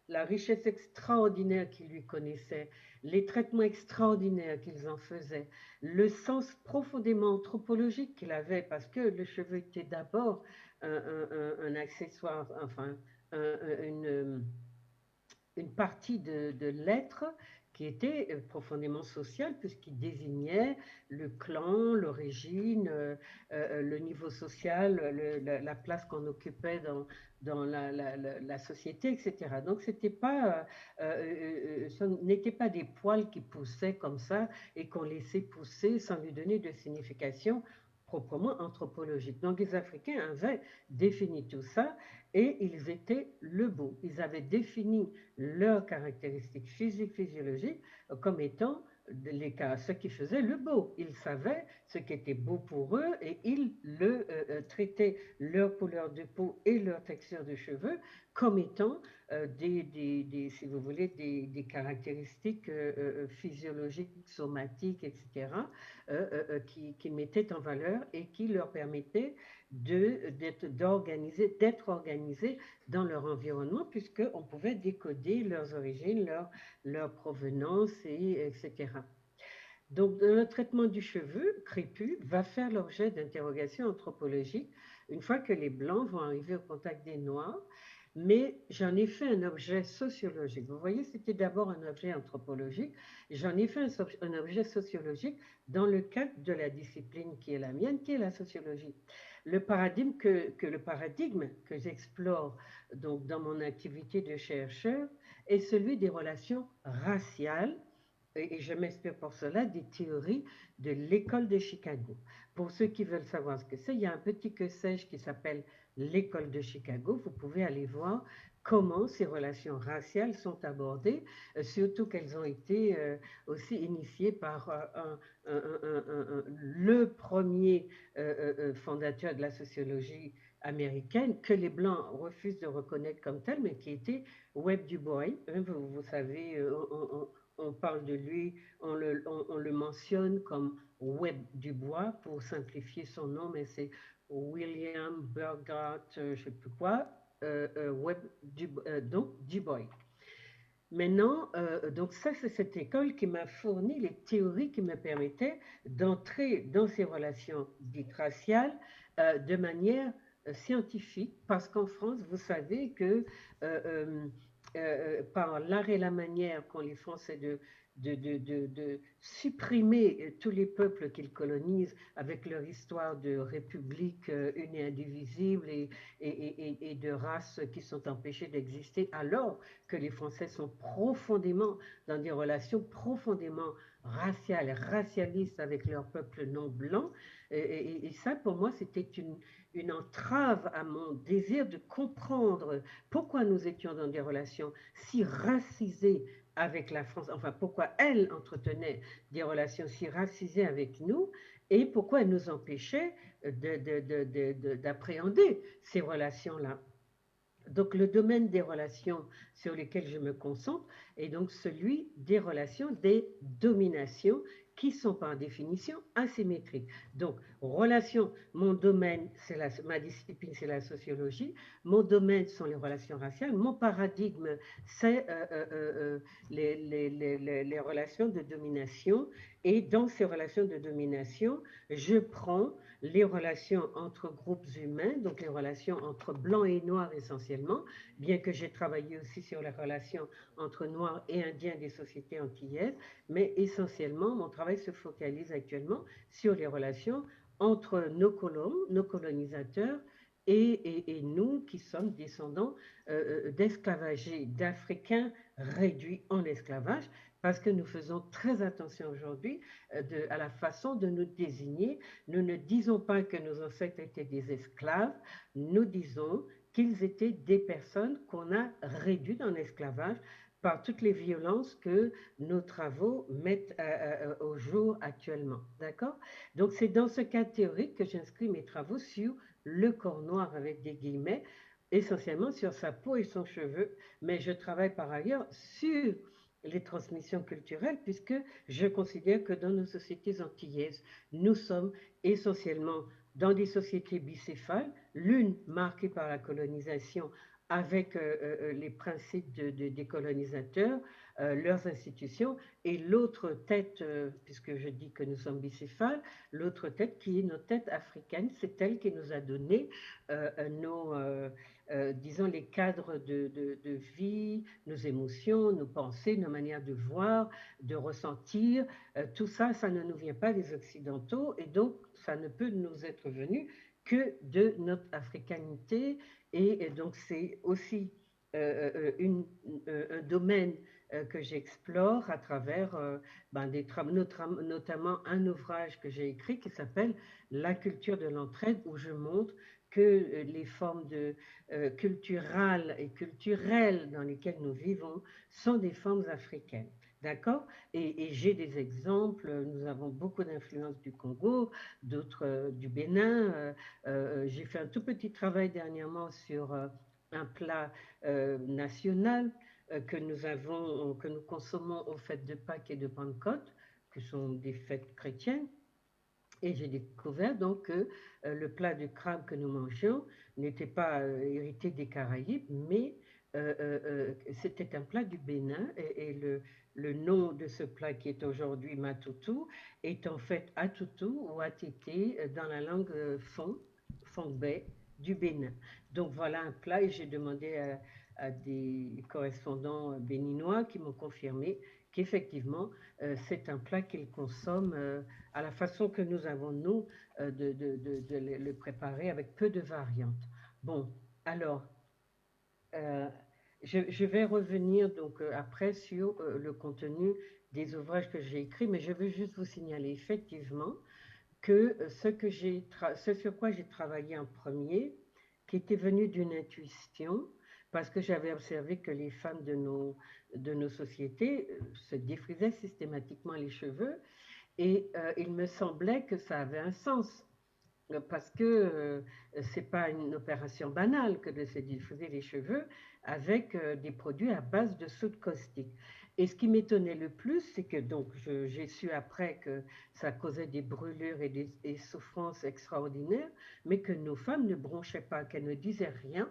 la richesse extraordinaire qu'ils lui connaissaient, les traitements extraordinaires qu'ils en faisaient, le sens profondément anthropologique qu'il avait, parce que le cheveu était d'abord un accessoire, enfin, une partie de l'être qui était profondément sociale, puisqu'il désignait le clan, l'origine, le niveau social, la place qu'on occupait dans la société, etc. Donc, ce n'était pas des poils qui poussaient comme ça et qu'on laissait pousser sans lui donner de signification proprement anthropologique. Donc, les Africains avaient défini tout ça et ils étaient le beau. Ils avaient défini leurs caractéristiques physiques, physiologiques comme étant ce qui faisait le beau. Ils savaient ce qui était beau pour eux et ils traitaient leur couleur de peau et leur texture de cheveux comme étant si vous voulez, des caractéristiques physiologiques, somatiques, etc., qui mettaient en valeur et qui leur permettaient d'être organisés dans leur environnement, puisqu'on pouvait décoder leurs origines, leur provenance, etc. Donc, le traitement du cheveu crépus va faire l'objet d'interrogations anthropologiques une fois que les Blancs vont arriver au contact des Noirs, mais j'en ai fait un objet sociologique. Vous voyez, c'était d'abord un objet anthropologique, j'en ai fait un objet sociologique dans le cadre de la discipline qui est la mienne, qui est la sociologie. Le paradigme que j'explore donc dans mon activité de chercheur est celui des relations raciales, et je m'inspire pour cela des théories de l'école de Chicago. Pour ceux qui veulent savoir ce que c'est, il y a un petit que sais-je qui s'appelle l'école de Chicago. Vous pouvez aller voir comment ces relations raciales sont abordées, surtout qu'elles ont été aussi initiées par le premier fondateur de la sociologie américaine, que les Blancs refusent de reconnaître comme tel, mais qui était Webb Du Bois. Vous savez, on parle de lui, on le mentionne comme Webb Du Bois pour simplifier son nom, mais c'est William Burghardt, je ne sais plus quoi, Webb Du Bois. Maintenant, donc ça, c'est cette école qui m'a fourni les théories qui me permettaient d'entrer dans ces relations dites raciales de manière scientifique, parce qu'en France, vous savez que par l'art et la manière qu'ont les Français de supprimer tous les peuples qu'ils colonisent avec leur histoire de république une et indivisible et de races qui sont empêchées d'exister, alors que les Français sont profondément dans des relations profondément raciales, racialistes avec leur peuple non blanc. Et ça, pour moi, c'était une entrave à mon désir de comprendre pourquoi nous étions dans des relations si racisées avec la France, enfin pourquoi elle entretenait des relations si racisées avec nous et pourquoi elle nous empêchait d'appréhender ces relations-là. Donc le domaine des relations sur lesquelles je me concentre est donc celui des relations des dominations qui sont par définition asymétriques. Donc, mon domaine, ma discipline, c'est la sociologie, mon domaine sont les relations raciales, mon paradigme, c'est les relations de domination, et dans ces relations de domination, je prends les relations entre groupes humains, donc les relations entre blancs et noirs essentiellement, bien que j'ai travaillé aussi sur les relations entre noirs et indiens des sociétés antillaises, mais essentiellement, mon travail se focalise actuellement sur les relations entre nos colons, nos colonisateurs et nous qui sommes descendants d'esclavagés, d'Africains réduits en esclavage, parce que nous faisons très attention aujourd'hui à la façon de nous désigner. Nous ne disons pas que nos ancêtres étaient des esclaves, nous disons qu'ils étaient des personnes qu'on a réduites en esclavage par toutes les violences que nos travaux mettent au jour actuellement. D'accord? Donc, c'est dans ce cadre théorique que j'inscris mes travaux sur le corps noir avec des guillemets, essentiellement sur sa peau et son cheveu, mais je travaille par ailleurs sur les transmissions culturelles, puisque je considère que dans nos sociétés antillaises, nous sommes essentiellement dans des sociétés bicéphales, l'une marquée par la colonisation avec les principes des colonisateurs, leurs institutions, et l'autre tête, puisque je dis que nous sommes bicéphales, l'autre tête qui est notre tête africaine, c'est elle qui nous a donné nos, disons, les cadres de vie, nos émotions, nos pensées, nos manières de voir, de ressentir. Tout ça, ça ne nous vient pas des Occidentaux, et donc ça ne peut nous être venu que de notre africanité. Et donc, c'est aussi un domaine que j'explore à travers notamment un ouvrage que j'ai écrit qui s'appelle « La culture de l'entraide » où je montre que les formes culturales et culturelles dans lesquelles nous vivons sont des formes africaines. D'accord? Et j'ai des exemples, nous avons beaucoup d'influences du Congo, d'autres du Bénin. J'ai fait un tout petit travail dernièrement sur un plat national que nous consommons aux fêtes de Pâques et de Pentecôte, qui sont des fêtes chrétiennes. Et j'ai découvert donc que le plat de crabe que nous mangions n'était pas hérité des Caraïbes, mais c'était un plat du Bénin. Et le nom de ce plat qui est aujourd'hui matoutou est en fait atoutou ou atité dans la langue fongbe du Bénin. Donc voilà un plat et j'ai demandé à des correspondants béninois qui m'ont confirmé qu'effectivement, c'est un plat qu'ils consomment à la façon que nous avons, nous, de le préparer avec peu de variantes. Bon, alors, je vais revenir donc après sur le contenu des ouvrages que j'ai écrits, mais je veux juste vous signaler effectivement que ce sur quoi j'ai travaillé en premier, qui était venu d'une intuition, parce que j'avais observé que les femmes de nos sociétés se défrisaient systématiquement les cheveux, et il me semblait que ça avait un sens, parce que ce n'est pas une opération banale que de se défriser les cheveux avec des produits à base de soude caustique. Et ce qui m'étonnait le plus, c'est que donc j'ai su après que ça causait des brûlures et des souffrances extraordinaires, mais que nos femmes ne bronchaient pas, qu'elles ne disaient rien,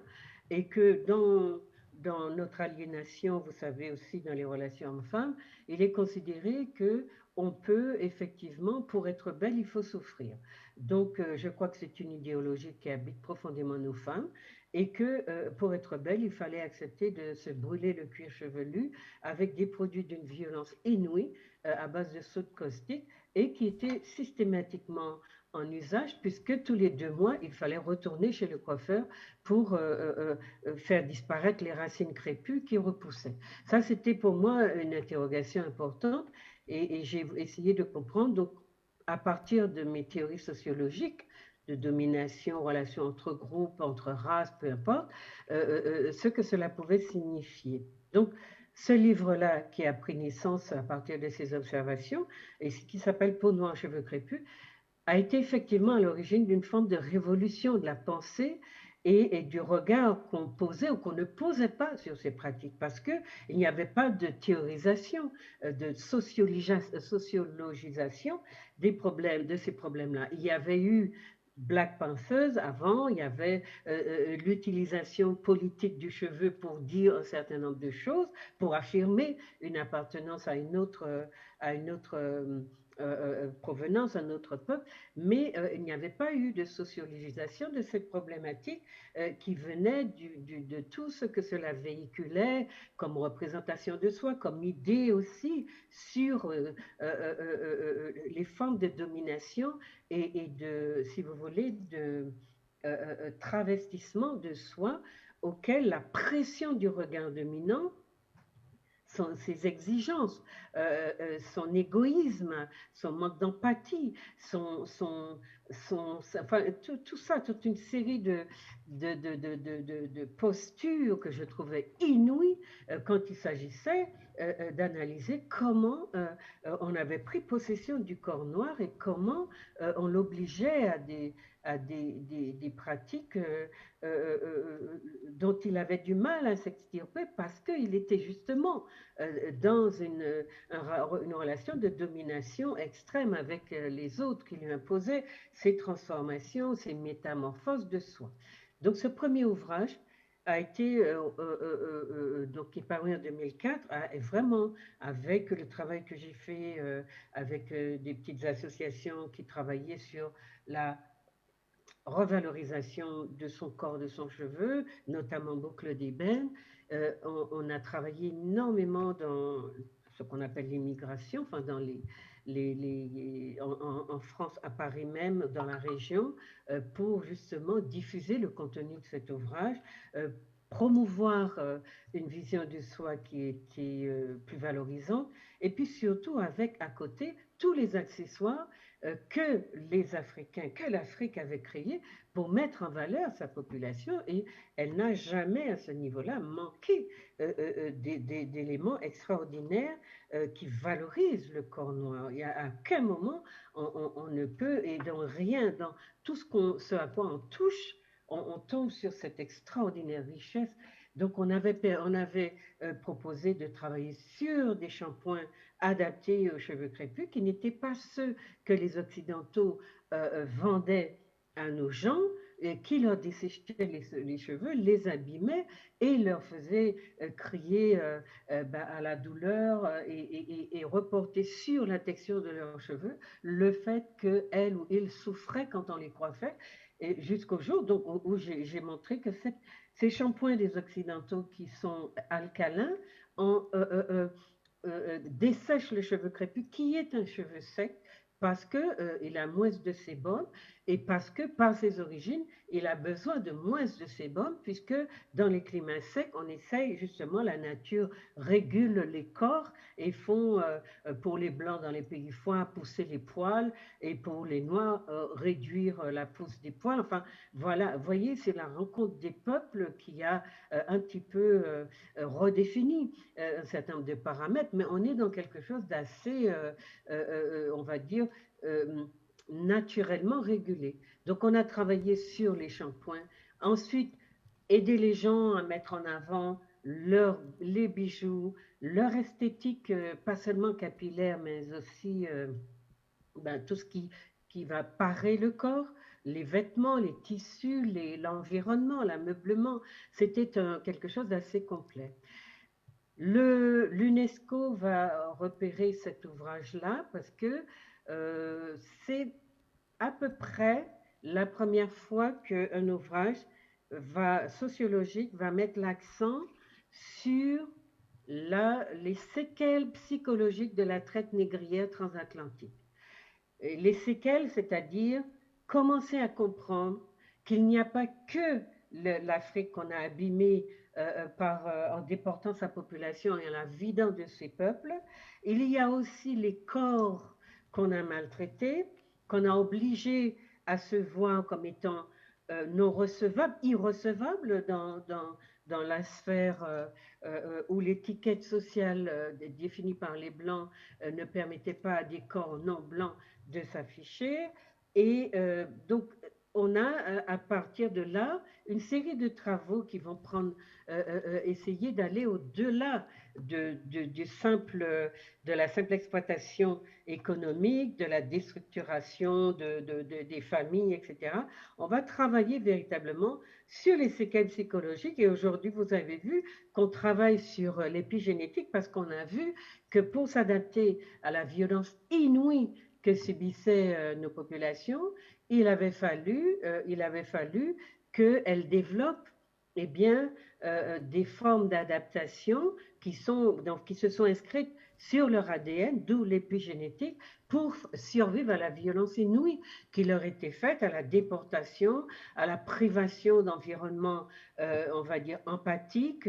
et que dans notre aliénation, vous savez aussi dans les relations hommes-femmes, il est considéré que on peut effectivement, pour être belle, il faut souffrir. Donc, je crois que c'est une idéologie qui habite profondément nos femmes et que pour être belle, il fallait accepter de se brûler le cuir chevelu avec des produits d'une violence inouïe à base de soude caustique et qui étaient systématiquement en usage puisque tous les 2 mois, il fallait retourner chez le coiffeur pour faire disparaître les racines crépues qui repoussaient. Ça, c'était pour moi une interrogation importante et j'ai essayé de comprendre. Donc, à partir de mes théories sociologiques, de domination, relations entre groupes, entre races, peu importe, ce que cela pouvait signifier. Donc, ce livre-là, qui a pris naissance à partir de ces observations, et qui s'appelle Peau noire, cheveux crépus, a été effectivement à l'origine d'une forme de révolution de la pensée et du regard qu'on posait ou qu'on ne posait pas sur ces pratiques, parce qu'il n'y avait pas de théorisation, de sociologisation des problèmes, de ces problèmes-là. Il y avait eu Black Panthers avant, il y avait l'utilisation politique du cheveu pour dire un certain nombre de choses, pour affirmer une appartenance à une autre provenance, un autre peuple, mais il n'y avait pas eu de sociologisation de cette problématique qui venait de tout ce que cela véhiculait comme représentation de soi, comme idée aussi sur les formes de domination et de, si vous voulez, de travestissement de soi auquel la pression du regard dominant ses exigences, son égoïsme, son manque d'empathie, enfin, tout ça, toute une série de postures que je trouvais inouïes quand il s'agissait d'analyser comment on avait pris possession du corps noir et comment on l'obligeait à des pratiques dont il avait du mal à s'extirper parce qu'il était justement dans une relation de domination extrême avec les autres qui lui imposaient ces transformations, ces métamorphoses de soi. Donc ce premier ouvrage a été, donc qui est paru en 2004, vraiment avec le travail que j'ai fait avec des petites associations qui travaillaient sur la revalorisation de son corps, de son cheveu, notamment Boucle d'ébène. On a travaillé énormément dans ce qu'on appelle l'immigration, enfin dans en France, à Paris même, dans la région, pour justement diffuser le contenu de cet ouvrage, promouvoir une vision de soi qui était plus valorisante, et puis surtout avec à côté tous les accessoires que les Africains, que l'Afrique avait créés pour mettre en valeur sa population, et elle n'a jamais à ce niveau-là manqué d'éléments extraordinaires qui valorisent le corps noir. Il n'y a à aucun moment on ne peut, et dans rien, dans tout ce à quoi on touche, on tombe sur cette extraordinaire richesse. Donc on avait proposé de travailler sur des shampoings adaptés aux cheveux crépus qui n'étaient pas ceux que les Occidentaux vendaient à nos gens, et qui leur desséchaient les cheveux, les abîmaient et leur faisaient crier à la douleur et reporter sur la texture de leurs cheveux le fait qu'elles ou ils souffraient quand on les coiffait, jusqu'au jour donc, où j'ai montré que ces shampoings des Occidentaux qui sont alcalins dessèchent le cheveu crépus, qui est un cheveu sec, parce qu'il a moins de sébum et parce que par ses origines, il a besoin de moins de sébum, puisque dans les climats secs, on essaye justement, la nature régule les corps et font, pour les blancs dans les pays froids, pousser les poils, et pour les noirs, réduire la pousse des poils. Enfin, voilà, vous voyez, c'est la rencontre des peuples qui a un petit peu redéfini un certain nombre de paramètres, mais on est dans quelque chose d'assez, on va dire, naturellement régulé. Donc on a travaillé sur les shampoings. Ensuite, aider les gens à mettre en avant les bijoux, leur esthétique, pas seulement capillaire, mais aussi tout ce qui va parer le corps, les vêtements, les tissus, l'environnement, l'ameublement. C'était quelque chose d'assez complet. L'UNESCO va repérer cet ouvrage-là parce que c'est à peu près la première fois qu'un ouvrage sociologique va mettre l'accent sur les séquelles psychologiques de la traite négrière transatlantique. Et les séquelles, c'est-à-dire commencer à comprendre qu'il n'y a pas que l'Afrique qu'on a abîmée en déportant sa population et en la vidant de ses peuples. Il y a aussi les corps qu'on a maltraités, qu'on a obligés à se voir comme étant non recevables, irrecevables dans la sphère où l'étiquette sociale définie par les Blancs ne permettait pas à des corps non blancs de s'afficher. Et donc, on a, à partir de là, une série de travaux qui vont essayer d'aller au-delà de la simple exploitation économique, de la déstructuration des familles, etc. On va travailler véritablement sur les séquelles psychologiques. Et aujourd'hui, vous avez vu qu'on travaille sur l'épigénétique parce qu'on a vu que pour s'adapter à la violence inouïe que subissaient nos populations, il avait fallu qu'elles développent des formes d'adaptation qui se sont inscrites sur leur ADN, d'où l'épigénétique, pour survivre à la violence inouïe qui leur était faite, à la déportation, à la privation d'environnement, on va dire, empathique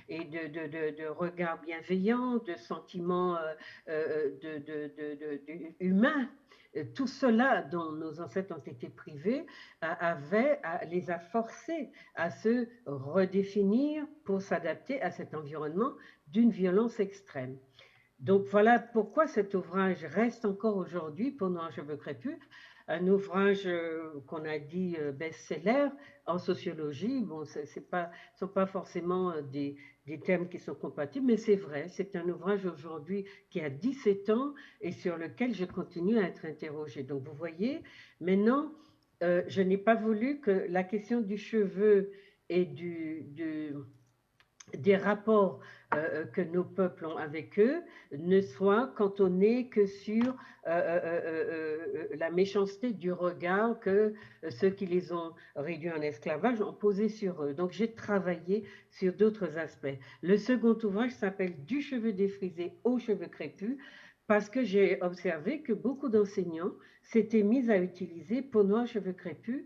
et de regards bienveillants, de sentiments humains. Tout cela dont nos ancêtres ont été privés les a forcés à se redéfinir pour s'adapter à cet environnement d'une violence extrême. Donc voilà pourquoi cet ouvrage reste encore aujourd'hui, Peau noire, cheveux crépus, un ouvrage qu'on a dit best-seller en sociologie. Bon, ce ne sont pas forcément des thèmes qui sont compatibles, mais c'est vrai, c'est un ouvrage aujourd'hui qui a 17 ans et sur lequel je continue à être interrogée. Donc vous voyez, maintenant, je n'ai pas voulu que la question du cheveu et des rapports que nos peuples ont avec eux ne soit cantonné que sur la méchanceté du regard que ceux qui les ont réduits en esclavage ont posé sur eux. Donc j'ai travaillé sur d'autres aspects. Le second ouvrage s'appelle « Du cheveu défrisé aux cheveux crépus » parce que j'ai observé que beaucoup d'enseignants s'étaient mis à utiliser peau noire, cheveux crépus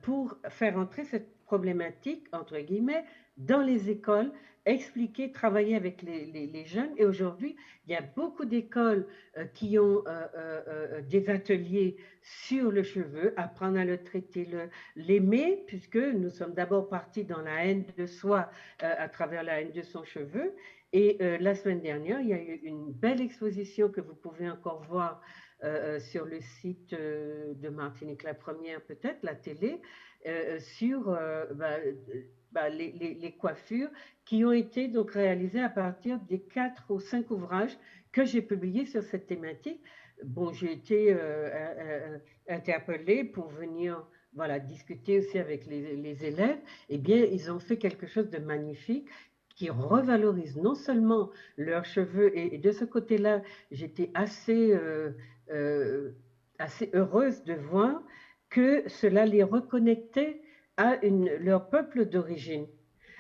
pour faire entrer cette problématique, entre guillemets, dans les écoles, expliquer, travailler avec les jeunes. Et aujourd'hui, il y a beaucoup d'écoles qui ont des ateliers sur le cheveu, apprendre à le traiter, l'aimer, puisque nous sommes d'abord partis dans la haine de soi à travers la haine de son cheveu. Et la semaine dernière, il y a eu une belle exposition que vous pouvez encore voir sur le site de Martinique la Première, peut-être, la télé, sur les coiffures qui ont été donc réalisées à partir des 4 ou 5 ouvrages que j'ai publiés sur cette thématique. Bon, j'ai été interpellée pour venir discuter aussi avec les élèves. Eh bien, ils ont fait quelque chose de magnifique qui revalorise non seulement leurs cheveux, et de ce côté-là, j'étais assez heureuse de voir que cela les reconnectait à leur peuple d'origine.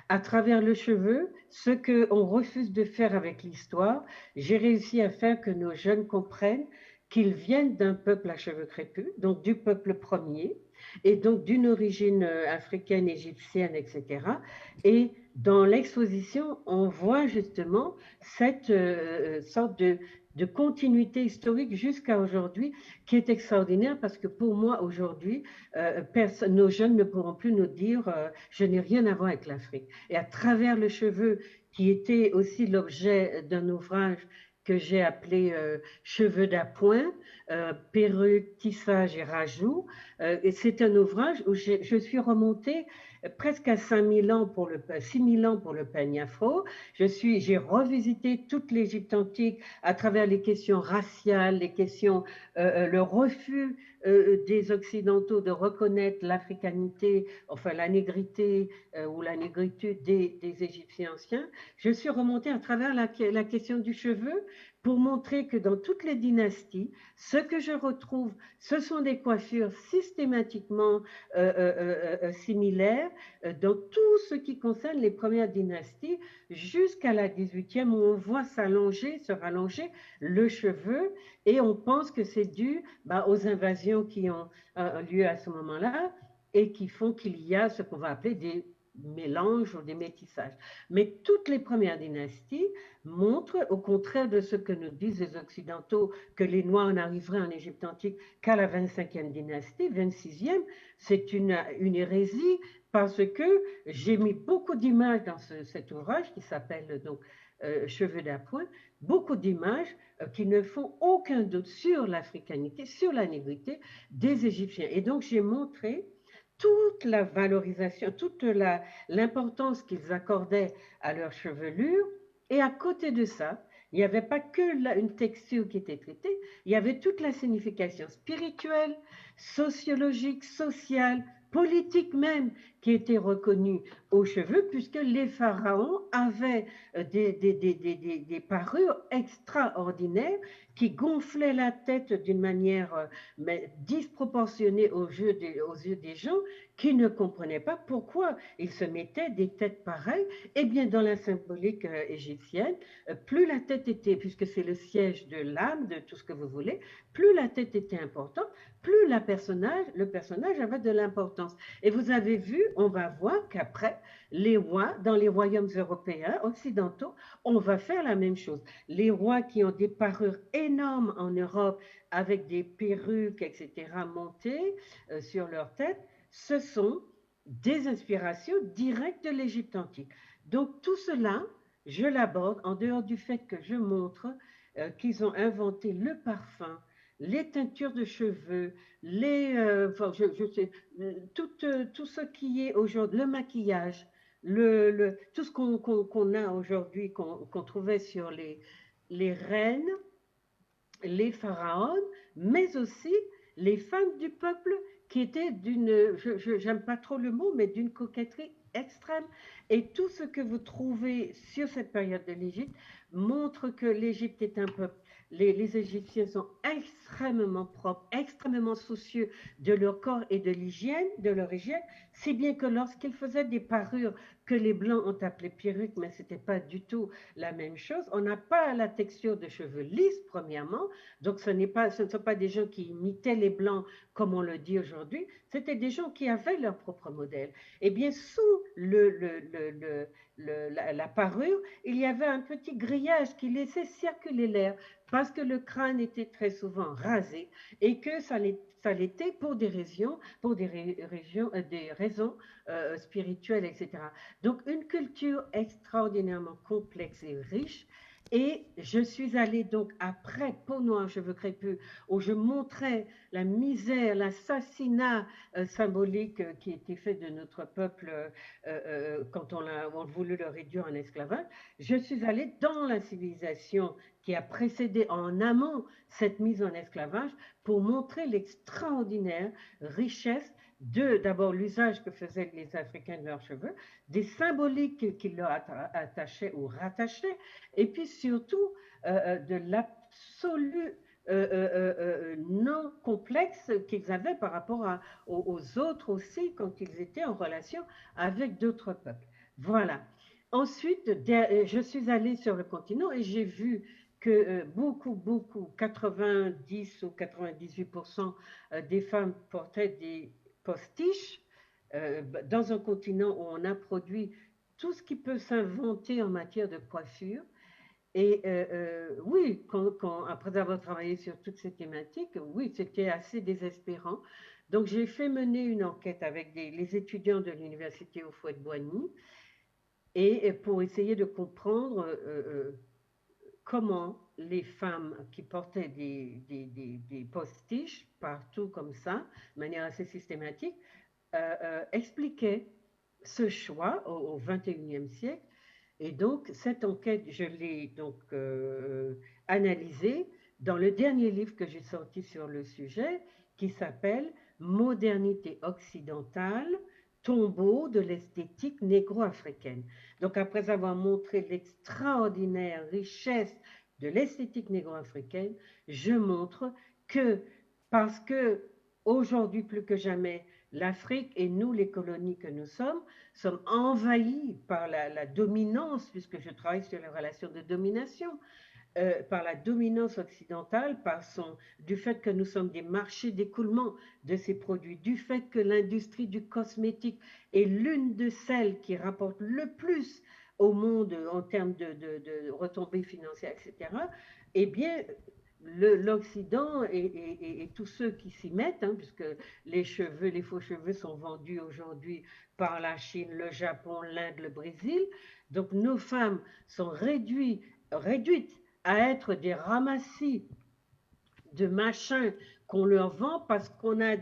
À travers le cheveu, ce qu'on refuse de faire avec l'histoire, j'ai réussi à faire que nos jeunes comprennent qu'ils viennent d'un peuple à cheveux crépus, donc du peuple premier, et donc d'une origine africaine, égyptienne, etc. Et dans l'exposition, on voit justement cette sorte de continuité historique jusqu'à aujourd'hui qui est extraordinaire parce que pour moi, aujourd'hui, nos jeunes ne pourront plus nous dire « je n'ai rien à voir avec l'Afrique ». Et à travers le cheveu, qui était aussi l'objet d'un ouvrage que j'ai appelé Cheveux d'appoint, perruque, tissage et rajout. Et c'est un ouvrage où je suis remontée presque à 6 000 ans pour le peigne afro. J'ai revisité toute l'Égypte antique à travers les questions raciales, les questions, le refus des Occidentaux de reconnaître l'africanité, enfin la négrité ou la négritude des Égyptiens anciens. Je suis remontée à travers la question du cheveu pour montrer que dans toutes les dynasties, ce que je retrouve, ce sont des coiffures systématiquement similaires dans tout ce qui concerne les premières dynasties jusqu'à la 18e où on voit se rallonger le cheveu et on pense que c'est dû aux invasions qui ont lieu à ce moment-là et qui font qu'il y a ce qu'on va appeler des mélanges ou des métissages. Mais toutes les premières dynasties montrent, au contraire de ce que nous disent les Occidentaux, que les Noirs n'arriveraient en Égypte antique qu'à la 25e dynastie, 26e, c'est une hérésie parce que j'ai mis beaucoup d'images dans cet ouvrage qui s'appelle donc Cheveux d'appoint, beaucoup d'images qui ne font aucun doute sur l'africanité, sur la négrité des Égyptiens. Et donc j'ai montré toute la valorisation, toute l'importance qu'ils accordaient à leur chevelure. Et à côté de ça, il n'y avait pas que une texture qui était traitée, il y avait toute la signification spirituelle, sociologique, sociale, politique même, qui étaient reconnus aux cheveux, puisque les pharaons avaient des parures extraordinaires qui gonflaient la tête d'une manière disproportionnée aux yeux des gens qui ne comprenaient pas pourquoi ils se mettaient des têtes pareilles. Eh bien, dans la symbolique égyptienne, plus la tête était, puisque c'est le siège de l'âme, de tout ce que vous voulez, plus la tête était importante, plus le personnage avait de l'importance. Et vous avez vu, on va voir qu'après, les rois, dans les royaumes européens, occidentaux, on va faire la même chose. Les rois qui ont des parures énormes en Europe, avec des perruques, etc., montées sur leur tête, ce sont des inspirations directes de l'Égypte antique. Donc tout cela, je l'aborde en dehors du fait que je montre qu'ils ont inventé le parfum, les teintures de cheveux, tout ce qui est aujourd'hui, le maquillage, tout ce qu'on a aujourd'hui, qu'on trouvait sur les reines, les pharaons, mais aussi les femmes du peuple qui étaient j'aime pas trop le mot, mais d'une coquetterie extrême. Et tout ce que vous trouvez sur cette période de l'Égypte montre que l'Égypte est un peuple. Les Égyptiens sont extrêmement propres, extrêmement soucieux de leur corps et de l'hygiène, de leur hygiène, si bien que lorsqu'ils faisaient des parures que les Blancs ont appelées perruques, mais ce n'était pas du tout la même chose. On n'a pas la texture de cheveux lisses, premièrement, donc ce ne sont pas des gens qui imitaient les Blancs comme on le dit aujourd'hui, c'était des gens qui avaient leur propre modèle. Et bien, sous la parure, il y avait un petit grillage qui laissait circuler l'air, parce que le crâne était très souvent rasé et que ça l'était pour des raisons, des raisons spirituelles, etc. Donc, une culture extraordinairement complexe et riche. Et je suis allée donc après Peau noire, cheveux crépus, où je montrais la misère, l'assassinat symbolique qui était fait de notre peuple quand on a voulu le réduire en esclavage. Je suis allée dans la civilisation qui a précédé en amont cette mise en esclavage pour montrer l'extraordinaire richesse d'abord l'usage que faisaient les Africains de leurs cheveux, des symboliques qu'ils leur attachaient ou rattachaient, et puis surtout de l'absolu non complexe qu'ils avaient par rapport aux autres aussi quand ils étaient en relation avec d'autres peuples. Voilà. Ensuite, je suis allée sur le continent et j'ai vu que beaucoup, 90 ou 98% des femmes portaient des postiches dans un continent où on a produit tout ce qui peut s'inventer en matière de coiffure. Et oui, après avoir travaillé sur toutes ces thématiques, oui, c'était assez désespérant. Donc, j'ai fait mener une enquête avec les étudiants de l'université Houphouët-Boigny et pour essayer de comprendre comment les femmes qui portaient des postiches partout comme ça, de manière assez systématique, expliquaient ce choix au XXIe siècle. Et donc, cette enquête, je l'ai donc analysée dans le dernier livre que j'ai sorti sur le sujet, qui s'appelle « Modernité occidentale, tombeau de l'esthétique négro-africaine ». Donc, après avoir montré l'extraordinaire richesse de l'esthétique négro-africaine, je montre que, parce que aujourd'hui plus que jamais, l'Afrique et nous, les colonies que nous sommes envahis par la dominance, puisque je travaille sur les relations de domination, par la dominance occidentale, du fait que nous sommes des marchés d'écoulement de ces produits, du fait que l'industrie du cosmétique est l'une de celles qui rapporte le plus au monde en termes de retombées financières, etc., eh bien, l'Occident et tous ceux qui s'y mettent, puisque les faux cheveux sont vendus aujourd'hui par la Chine, le Japon, l'Inde, le Brésil. Donc nos femmes sont réduites à être des ramassis de machins qu'on leur vend parce qu'on a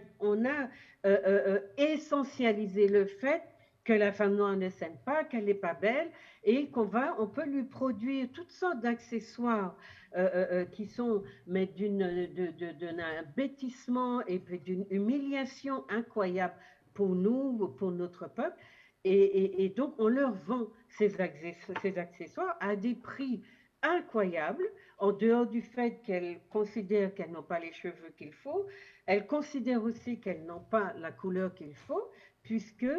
essentialisé le fait que la femme noire ne s'aime pas, qu'elle n'est pas belle, et on peut lui produire toutes sortes d'accessoires qui sont d'un bêtissement et d'une humiliation incroyable pour nous, pour notre peuple. Et donc, on leur vend ces accessoires à des prix incroyables, en dehors du fait qu'elles considèrent qu'elles n'ont pas les cheveux qu'il faut. Elles considèrent aussi qu'elles n'ont pas la couleur qu'il faut, puisque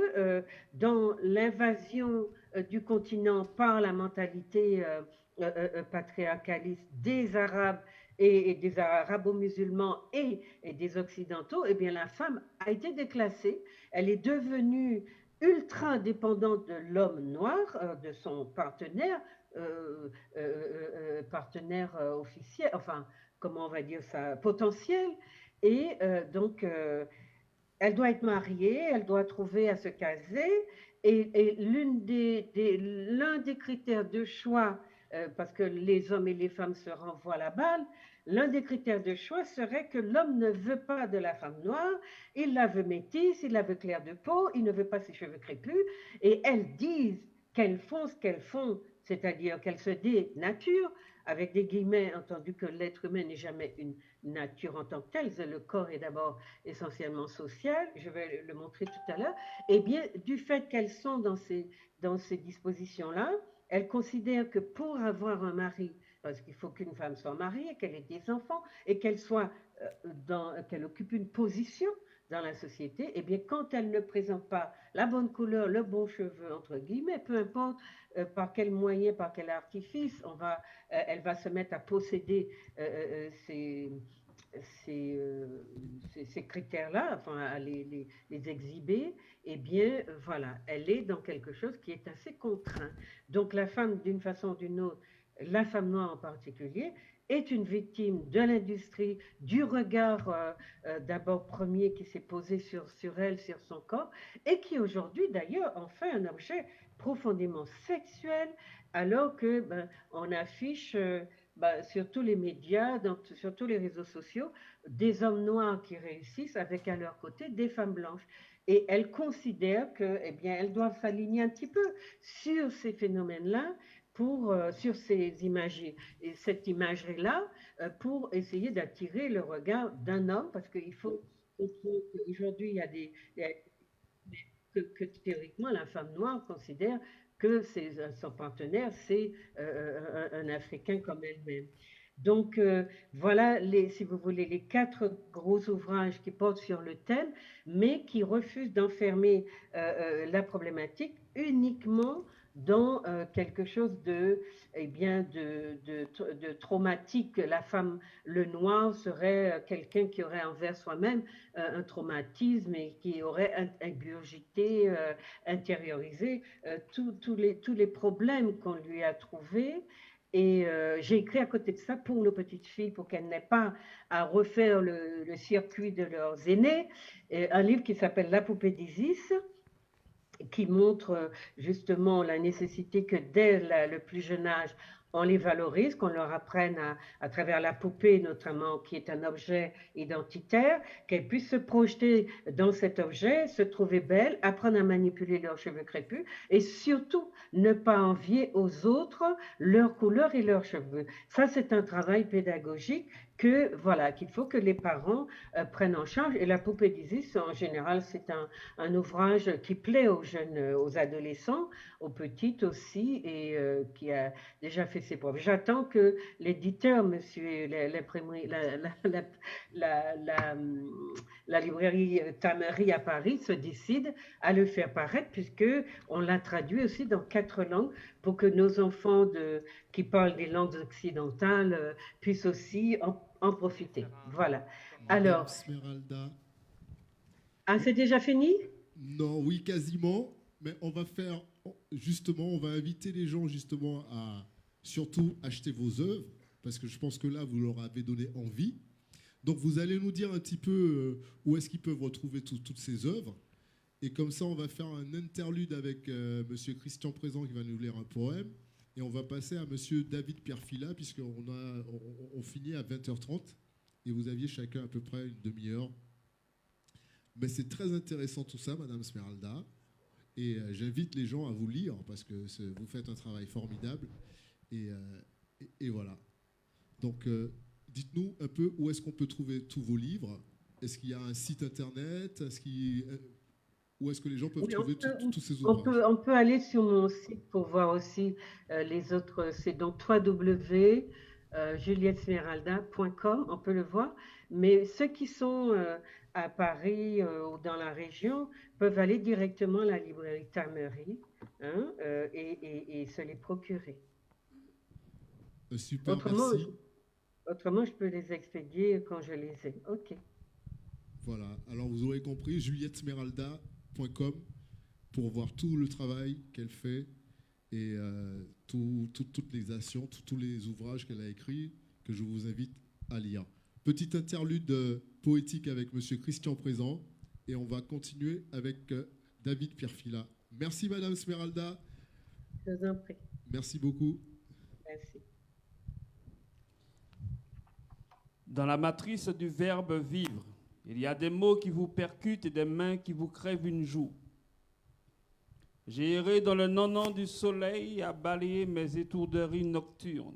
dans l'invasion du continent par la mentalité patriarcaliste des Arabes et des arabo-musulmans et des occidentaux, eh bien la femme a été déclassée. Elle est devenue ultra dépendante de l'homme noir, de son partenaire officiel, enfin, comment on va dire ça, potentiel. Et donc, elle doit être mariée, elle doit trouver à se caser. Et l'un des critères de choix, parce que les hommes et les femmes se renvoient la balle, l'un des critères de choix serait que l'homme ne veut pas de la femme noire, il la veut métisse, il la veut claire de peau, il ne veut pas ses cheveux crépus, et elles disent qu'elles font ce qu'elles font, c'est-à-dire qu'elles se dénaturent, avec des guillemets, entendu que l'être humain n'est jamais une nature en tant que telle, le corps est d'abord essentiellement social, je vais le montrer tout à l'heure, et bien du fait qu'elles sont dans ces dispositions-là, elles considèrent que pour avoir un mari, parce qu'il faut qu'une femme soit mariée, qu'elle ait des enfants et qu'elle occupe une position dans la société, et bien quand elle ne présente pas la bonne couleur, le bon cheveu, entre guillemets, peu importe par quel moyen, par quel artifice, elle va se mettre à posséder ces critères-là, enfin à les exhiber, eh bien voilà, elle est dans quelque chose qui est assez contraint. Donc la femme, d'une façon ou d'une autre, la femme noire en particulier, est une victime de l'industrie, du regard d'abord premier qui s'est posé sur elle, sur son corps, et qui aujourd'hui d'ailleurs en fait un objet profondément sexuel, alors que on affiche sur tous les médias, sur tous les réseaux sociaux, des hommes noirs qui réussissent avec à leur côté des femmes blanches. Et elles considèrent que, eh bien, elles doivent s'aligner un petit peu sur ces phénomènes-là, sur ces imageries, et cette imagerie-là, pour essayer d'attirer le regard d'un homme, parce qu'il faut comprendre qu'aujourd'hui, que théoriquement, la femme noire considère que son partenaire, c'est un Africain comme elle-même. Donc, voilà, si vous voulez, les 4 gros ouvrages qui portent sur le thème, mais qui refusent d'enfermer la problématique uniquement dans quelque chose de traumatique. La femme, le noir serait quelqu'un qui aurait envers soi-même un traumatisme et qui aurait ingurgité, intériorisé tous les problèmes qu'on lui a trouvés. Et j'ai écrit à côté de ça pour nos petites filles, pour qu'elles n'aient pas à refaire le circuit de leurs aînés, un livre qui s'appelle La poupée d'Isis, qui montre justement la nécessité que dès le plus jeune âge, on les valorise, qu'on leur apprenne à travers la poupée notamment, qui est un objet identitaire, qu'elles puissent se projeter dans cet objet, se trouver belles, apprendre à manipuler leurs cheveux crépus et surtout ne pas envier aux autres leur couleur et leurs cheveux. Ça, c'est un travail pédagogique qu'il faut que les parents prennent en charge. Et la poupée d'Isis, en général, c'est un ouvrage qui plaît aux jeunes, aux adolescents, aux petites aussi, et qui a déjà fait ses preuves. J'attends que l'éditeur, monsieur, l'imprimerie, la librairie Tamerie à Paris se décide à le faire paraître, puisque on l'a traduit aussi dans 4 langues pour que nos enfants qui parlent des langues occidentales puissent aussi en profiter. Voilà. Alors, Smeralda. Ah, c'est déjà fini? Non, oui, quasiment. Mais on va faire, justement, on va inviter les gens justement à surtout acheter vos œuvres, parce que je pense que là, vous leur avez donné envie. Donc, vous allez nous dire un petit peu où est-ce qu'ils peuvent retrouver toutes ces œuvres. Et comme ça, on va faire un interlude avec Monsieur Christian Présent qui va nous lire un poème. Et on va passer à Monsieur David Pierfila, puisqu'on finit à 20h30. Et vous aviez chacun à peu près une demi-heure. Mais c'est très intéressant tout ça, Madame Smeralda. Et j'invite les gens à vous lire, parce que vous faites un travail formidable. Et voilà. Donc, dites-nous un peu où est-ce qu'on peut trouver tous vos livres. Est-ce qu'il y a un site internet? où est-ce que les gens peuvent Oui, trouver tous ces ouvrages? on peut aller sur mon site pour voir aussi les autres. C'est donc www.juliettesmeralda.com, on peut le voir. Mais ceux qui sont à Paris ou dans la région peuvent aller directement à la librairie Tamery, hein, et se les procurer. Super, Autrement, merci. autrement, je peux les expédier quand je les ai. OK. Voilà, alors vous aurez compris, juliettesmeralda.com pour voir tout le travail qu'elle fait et toutes les actions, tous les ouvrages qu'elle a écrits que je vous invite à lire. Petite interlude poétique avec Monsieur Christian Présent et on va continuer avec David Pierfila. Merci Madame Smeralda. Je vous en prie. Merci beaucoup. Merci. Dans la matrice du verbe vivre, il y a des mots qui vous percutent et des mains qui vous crèvent une joue. J'ai erré dans le non-non du soleil à balayer mes étourderies nocturnes.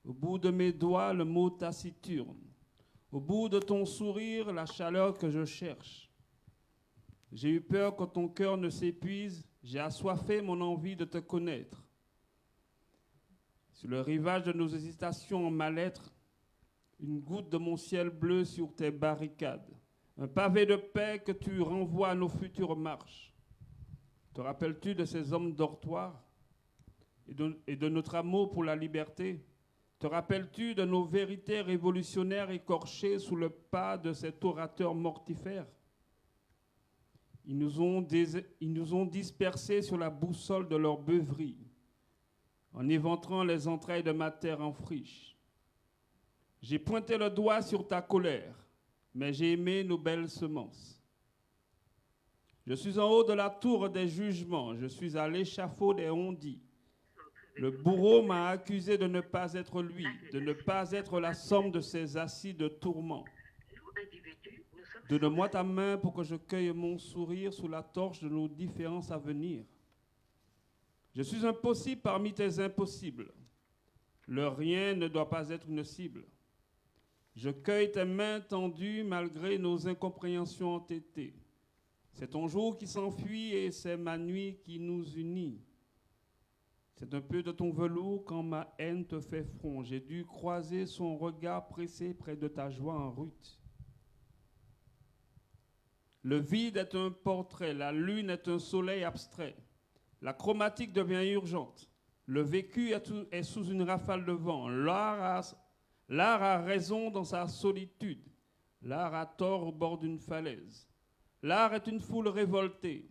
Au bout de mes doigts, le mot taciturne. Au bout de ton sourire, la chaleur que je cherche. J'ai eu peur que ton cœur ne s'épuise. J'ai assoiffé mon envie de te connaître. Sur le rivage de nos hésitations en mal-être, une goutte de mon ciel bleu sur tes barricades. Un pavé de paix que tu renvoies à nos futures marches. Te rappelles-tu de ces hommes dortoirs et de notre amour pour la liberté? Te rappelles-tu de nos vérités révolutionnaires écorchées sous le pas de cet orateur mortifère? Ils nous ont dispersés sur la boussole de leur beuverie, en éventrant les entrailles de ma terre en friche. J'ai pointé le doigt sur ta colère, mais j'ai aimé nos belles semences. Je suis en haut de la tour des jugements, je suis à l'échafaud des on-dit. Le bourreau m'a accusé de ne pas être lui, de ne pas être la somme de ses assis de tourments. Donne-moi ta main pour que je cueille mon sourire sous la torche de nos différences à venir. Je suis impossible parmi tes impossibles. Le rien ne doit pas être une cible. Je cueille tes mains tendues malgré nos incompréhensions entêtées. C'est ton jour qui s'enfuit et c'est ma nuit qui nous unit. C'est un peu de ton velours quand ma haine te fait front. J'ai dû croiser son regard pressé près de ta joie en rut. Le vide est un portrait, la lune est un soleil abstrait. La chromatique devient urgente. Le vécu est sous une rafale de vent. L'art a raison dans sa solitude. L'art a tort au bord d'une falaise. L'art est une foule révoltée.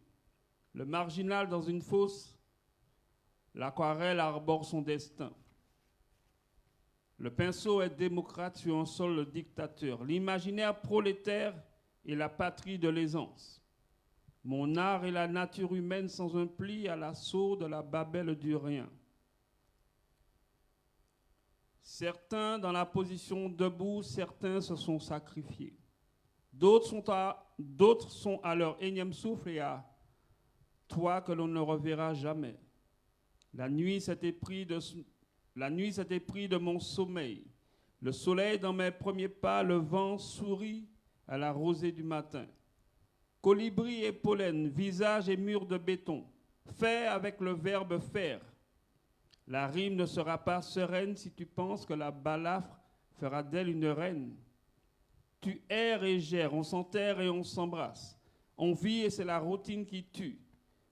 Le marginal dans une fosse. L'aquarelle arbore son destin. Le pinceau est démocrate sur un sol dictateur. L'imaginaire prolétaire est la patrie de l'aisance. Mon art est la nature humaine sans un pli à l'assaut de la Babel du rien. Certains dans la position debout, certains se sont sacrifiés. D'autres sont à leur énième souffle et à toi que l'on ne reverra jamais. La nuit s'était pris de mon sommeil. Le soleil dans mes premiers pas, le vent sourit à la rosée du matin. Colibri et pollen, visage et mur de béton, fait avec le verbe faire. La rime ne sera pas sereine si tu penses que la balafre fera d'elle une reine. Tu erres et gères, on s'enterre et on s'embrasse. On vit et c'est la routine qui tue.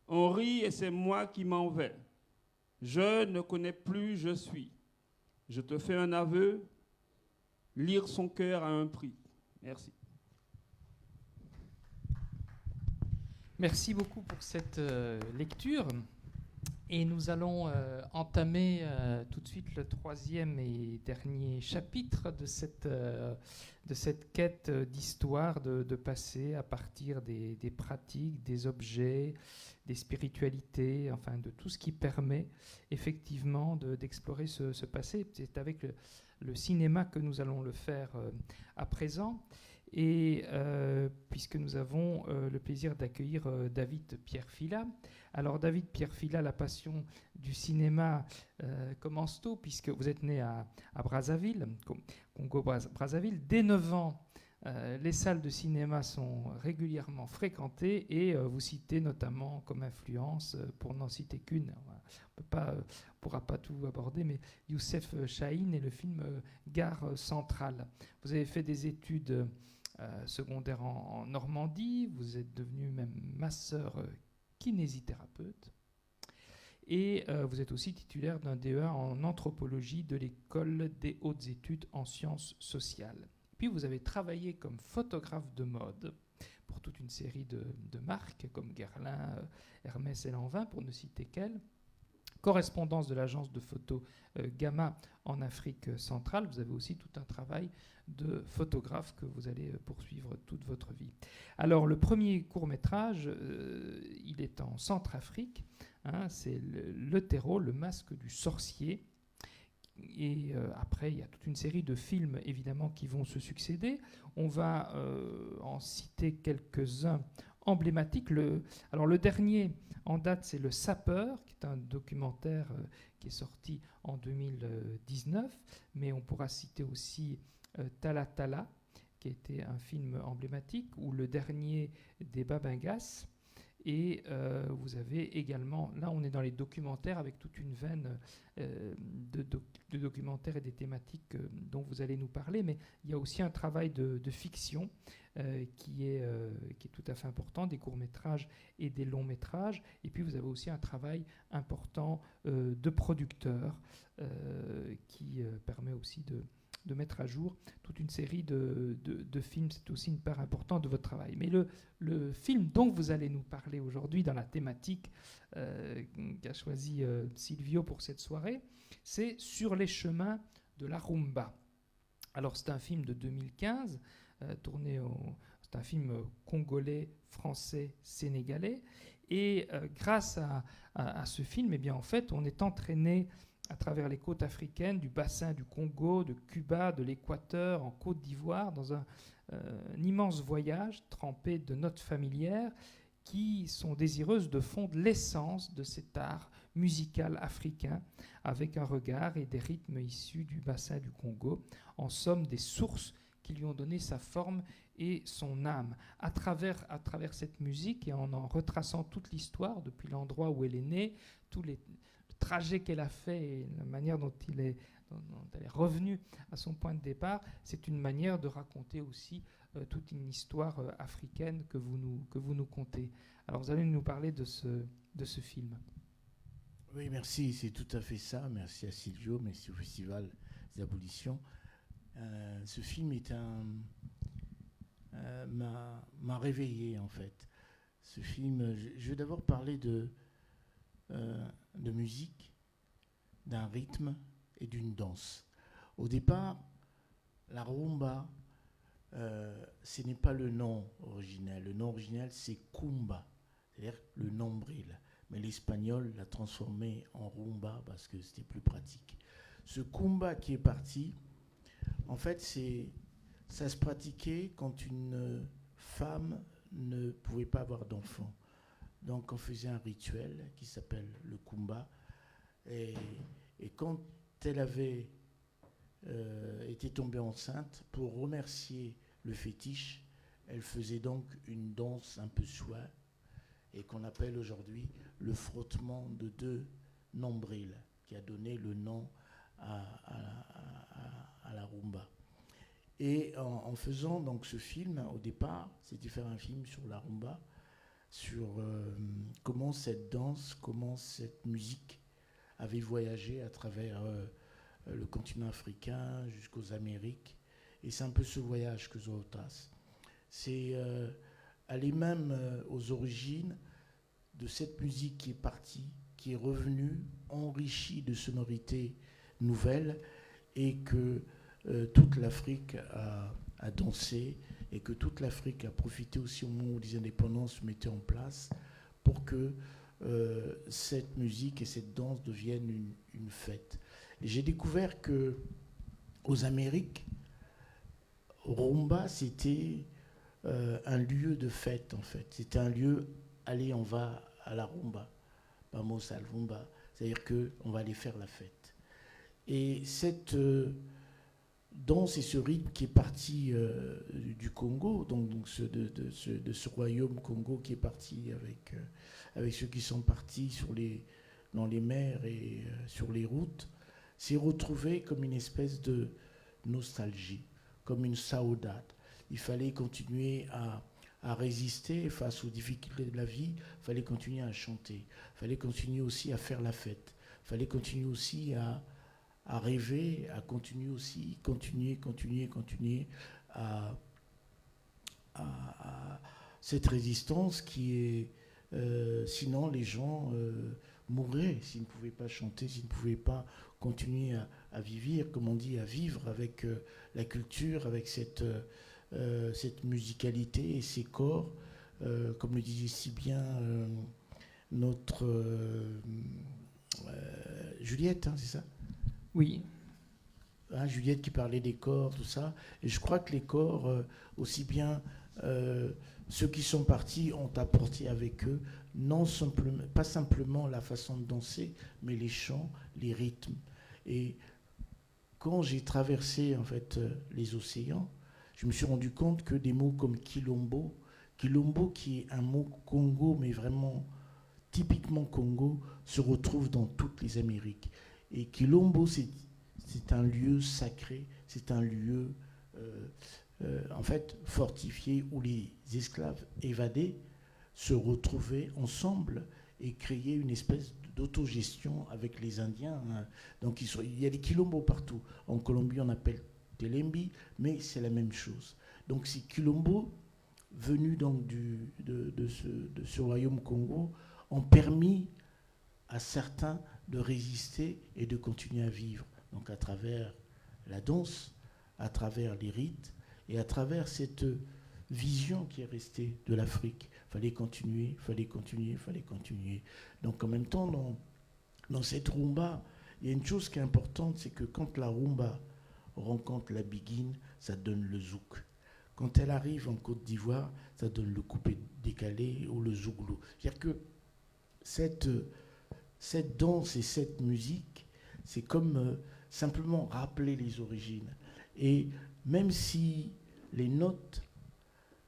On rit et c'est moi qui m'en vais. Je ne connais plus, je suis. Je te fais un aveu, lire son cœur à un prix. Merci. Merci beaucoup pour cette lecture. Et nous allons entamer tout de suite le troisième et dernier chapitre de cette quête d'histoire, de passé à partir des pratiques, des objets, des spiritualités, enfin de tout ce qui permet effectivement d'explorer ce passé. C'est avec le cinéma que nous allons le faire à présent. Et puisque nous avons le plaisir d'accueillir David Pierfila. Alors David Pierfila, la passion du cinéma commence tôt, puisque vous êtes né à Brazzaville, Congo-Brazzaville. Dès 9 ans, Les salles de cinéma sont régulièrement fréquentées et vous citez notamment comme influence, pour n'en citer qu'une, on ne pourra pas tout aborder, mais Youssef Chahine et le film Gare Centrale. Vous avez fait des études secondaires en Normandie, vous êtes devenu même masseur kinésithérapeute et vous êtes aussi titulaire d'un DEA en anthropologie de l'école des hautes études en sciences sociales. Puis vous avez travaillé comme photographe de mode pour toute une série de marques comme Guerlain, Hermès et Lanvin, pour ne citer qu'elles. Correspondance de l'agence de photo Gamma en Afrique centrale. Vous avez aussi tout un travail de photographe que vous allez poursuivre toute votre vie. Alors le premier court-métrage, il est en Centrafrique. C'est le terreau, le masque du sorcier. Et après, il y a toute une série de films, évidemment, qui vont se succéder. On va en citer quelques-uns emblématiques. Alors, le dernier en date, c'est Le Sapeur, qui est un documentaire qui est sorti en 2019. Mais on pourra citer aussi Tala Tala, qui était un film emblématique, ou Le Dernier des Babingas. Et vous avez également, là on est dans les documentaires avec toute une veine de documentaires et des thématiques dont vous allez nous parler, mais il y a aussi un travail de fiction qui est tout à fait important, des courts-métrages et des longs-métrages. Et puis vous avez aussi un travail important de producteur qui permet aussi de mettre à jour toute une série de films. C'est aussi une part importante de votre travail. Mais le film dont vous allez nous parler aujourd'hui dans la thématique qu'a choisi Silvio pour cette soirée, c'est Sur les chemins de la rumba. Alors c'est un film de 2015, c'est un film congolais, français, sénégalais. Et grâce à ce film, eh bien, en fait, on est entraîné à travers les côtes africaines, du bassin du Congo, de Cuba, de l'Équateur, en Côte d'Ivoire, dans un immense voyage trempé de notes familières qui sont désireuses de fondre l'essence de cet art musical africain avec un regard et des rythmes issus du bassin du Congo, en somme des sources qui lui ont donné sa forme et son âme. À travers cette musique et en retraçant toute l'histoire, depuis l'endroit où elle est née, tous les trajet qu'elle a fait et la manière dont elle est revenue à son point de départ, c'est une manière de raconter aussi toute une histoire africaine que vous nous contez. Alors vous allez nous parler de ce film. Oui, merci, c'est tout à fait ça. Merci à Silvio, merci au Festival des Abolitions. Ce film m'a réveillé en fait. Ce film, je vais d'abord parler de musique, d'un rythme et d'une danse. Au départ, la rumba, ce n'est pas le nom originel. Le nom original, c'est kumba, c'est-à-dire le nombril. Mais l'espagnol l'a transformé en rumba parce que c'était plus pratique. Ce kumba qui est parti, en fait, ça se pratiquait quand une femme ne pouvait pas avoir d'enfant. Donc on faisait un rituel qui s'appelle le kumba. Et quand elle avait été tombée enceinte, pour remercier le fétiche, elle faisait donc une danse un peu suave et qu'on appelle aujourd'hui le frottement de deux nombrils, qui a donné le nom à la rumba. Et en faisant donc ce film, au départ, c'était faire un film sur la rumba, sur comment cette danse, comment cette musique avait voyagé à travers le continent africain jusqu'aux Amériques. Et c'est un peu ce voyage que je retrace. C'est aller même aux origines de cette musique qui est partie, qui est revenue, enrichie de sonorités nouvelles, et que toute l'Afrique a dansé, et que toute l'Afrique a profité aussi au moment où les indépendances se mettaient en place pour que cette musique et cette danse deviennent une fête. Et j'ai découvert que aux Amériques, rumba, c'était un lieu de fête, en fait. C'était un lieu, allez, on va à la rumba, vamos al rumba, c'est-à-dire qu'on va aller faire la fête. Et cette danse et ce rythme qui est parti du Congo, donc de ce royaume Congo qui est parti avec ceux qui sont partis dans les mers et sur les routes, s'est retrouvé comme une espèce de nostalgie, comme une saudade. Il fallait continuer à résister face aux difficultés de la vie, il fallait continuer à chanter, il fallait continuer aussi à faire la fête, il fallait continuer aussi à rêver, à continuer à cette résistance qui est... sinon, les gens mourraient s'ils ne pouvaient pas chanter, s'ils ne pouvaient pas continuer à vivre, comme on dit, à vivre avec la culture, avec cette musicalité et ces corps, comme le disait si bien notre Juliette, hein, c'est ça ? Oui. Hein, Juliette qui parlait des corps, tout ça. Et je crois que les corps, aussi bien ceux qui sont partis ont apporté avec eux, pas simplement la façon de danser, mais les chants, les rythmes. Et quand j'ai traversé en fait les océans, je me suis rendu compte que des mots comme Quilombo qui est un mot Congo, mais vraiment typiquement Congo, se retrouve dans toutes les Amériques. Et Quilombo, c'est un lieu sacré, c'est un lieu en fait fortifié où les esclaves évadés se retrouvaient ensemble et créaient une espèce d'autogestion avec les Indiens. Donc il y a des quilombos partout. En Colombie, on appelle Telembi, mais c'est la même chose. Donc ces quilombos, venus donc de ce royaume Congo, ont permis à certains de résister et de continuer à vivre. Donc à travers la danse, à travers les rites et à travers cette vision qui est restée de l'Afrique. Fallait continuer. Donc en même temps, dans cette rumba, il y a une chose qui est importante, c'est que quand la rumba rencontre la biguine, ça donne le zouk. Quand elle arrive en Côte d'Ivoire, ça donne le coupé décalé ou le zouglou. C'est-à-dire que cette danse et cette musique, c'est comme simplement rappeler les origines. Et même si les notes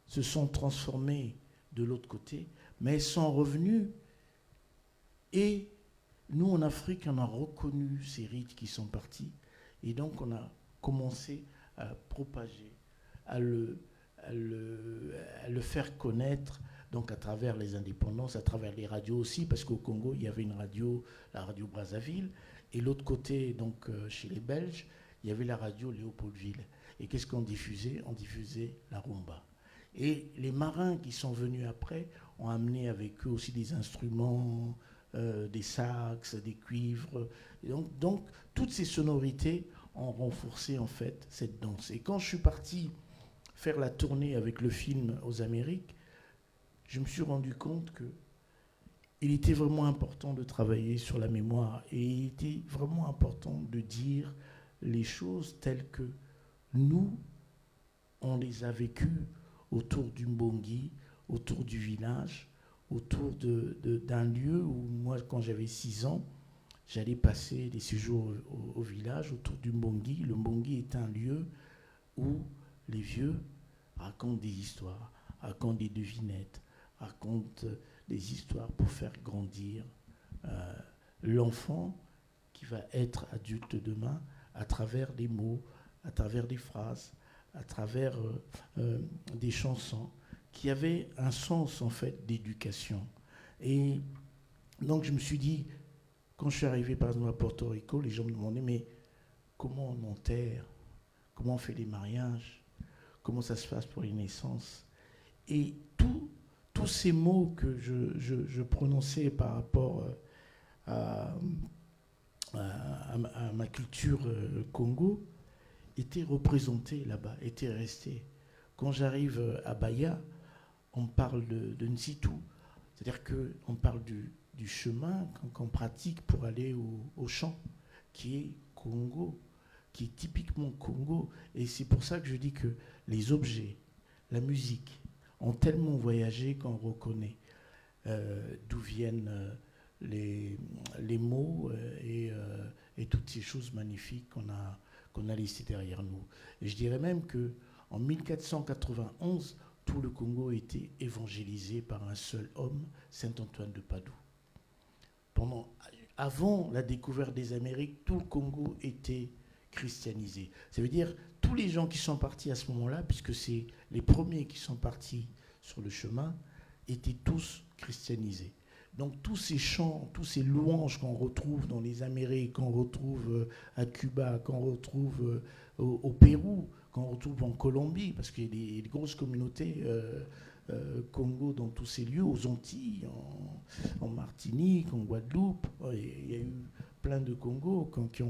se sont transformées de l'autre côté, mais elles sont revenues. Et nous, en Afrique, on a reconnu ces rites qui sont partis. Et donc, on a commencé à propager, à le faire connaître, donc à travers les indépendances, à travers les radios aussi, parce qu'au Congo, il y avait une radio, la radio Brazzaville, et l'autre côté, donc chez les Belges, il y avait la radio Léopoldville. Et qu'est-ce qu'on diffusait ? On diffusait la rumba. Et les marins qui sont venus après ont amené avec eux aussi des instruments, des sax, des cuivres. Et donc, toutes ces sonorités ont renforcé en fait cette danse. Et quand je suis parti faire la tournée avec le film aux Amériques, je me suis rendu compte qu'il était vraiment important de travailler sur la mémoire et il était vraiment important de dire les choses telles que nous, on les a vécues autour du Mbongi, autour du village, autour d'un lieu où moi, quand j'avais 6 ans, j'allais passer des séjours au village autour du Mbongi. Le Mbongi est un lieu où les vieux racontent des histoires, racontent des devinettes, racontent des histoires pour faire grandir l'enfant qui va être adulte demain à travers des mots, à travers des phrases, à travers des chansons qui avaient un sens en fait d'éducation. Et donc je me suis dit, quand je suis arrivé par exemple à Porto Rico, les gens me demandaient mais comment on enterre, comment on fait les mariages, comment ça se passe pour les naissances. Et tous ces mots que je prononçais par rapport à ma culture Congo étaient représentés là-bas, étaient restés. Quand j'arrive à Bahia, on parle de Nsitu, c'est-à-dire qu'on parle du chemin qu'on pratique pour aller au champ, qui est Congo, qui est typiquement Congo. Et c'est pour ça que je dis que les objets, la musique, ont tellement voyagé qu'on reconnaît d'où viennent les mots et toutes ces choses magnifiques qu'on qu'on a laissé derrière nous. Et je dirais même qu'en 1491, tout le Congo était évangélisé par un seul homme, Saint Antoine de Padoue. Avant la découverte des Amériques, tout le Congo était christianisé. Ça veut dire tous les gens qui sont partis à ce moment-là, puisque c'est les premiers qui sont partis sur le chemin, étaient tous christianisés. Donc tous ces chants, tous ces louanges qu'on retrouve dans les Amériques, qu'on retrouve à Cuba, qu'on retrouve au Pérou, qu'on retrouve en Colombie, parce qu'il y a des grosses communautés Congo dans tous ces lieux, aux Antilles, en Martinique, en Guadeloupe. Il y a eu plein de Congos qui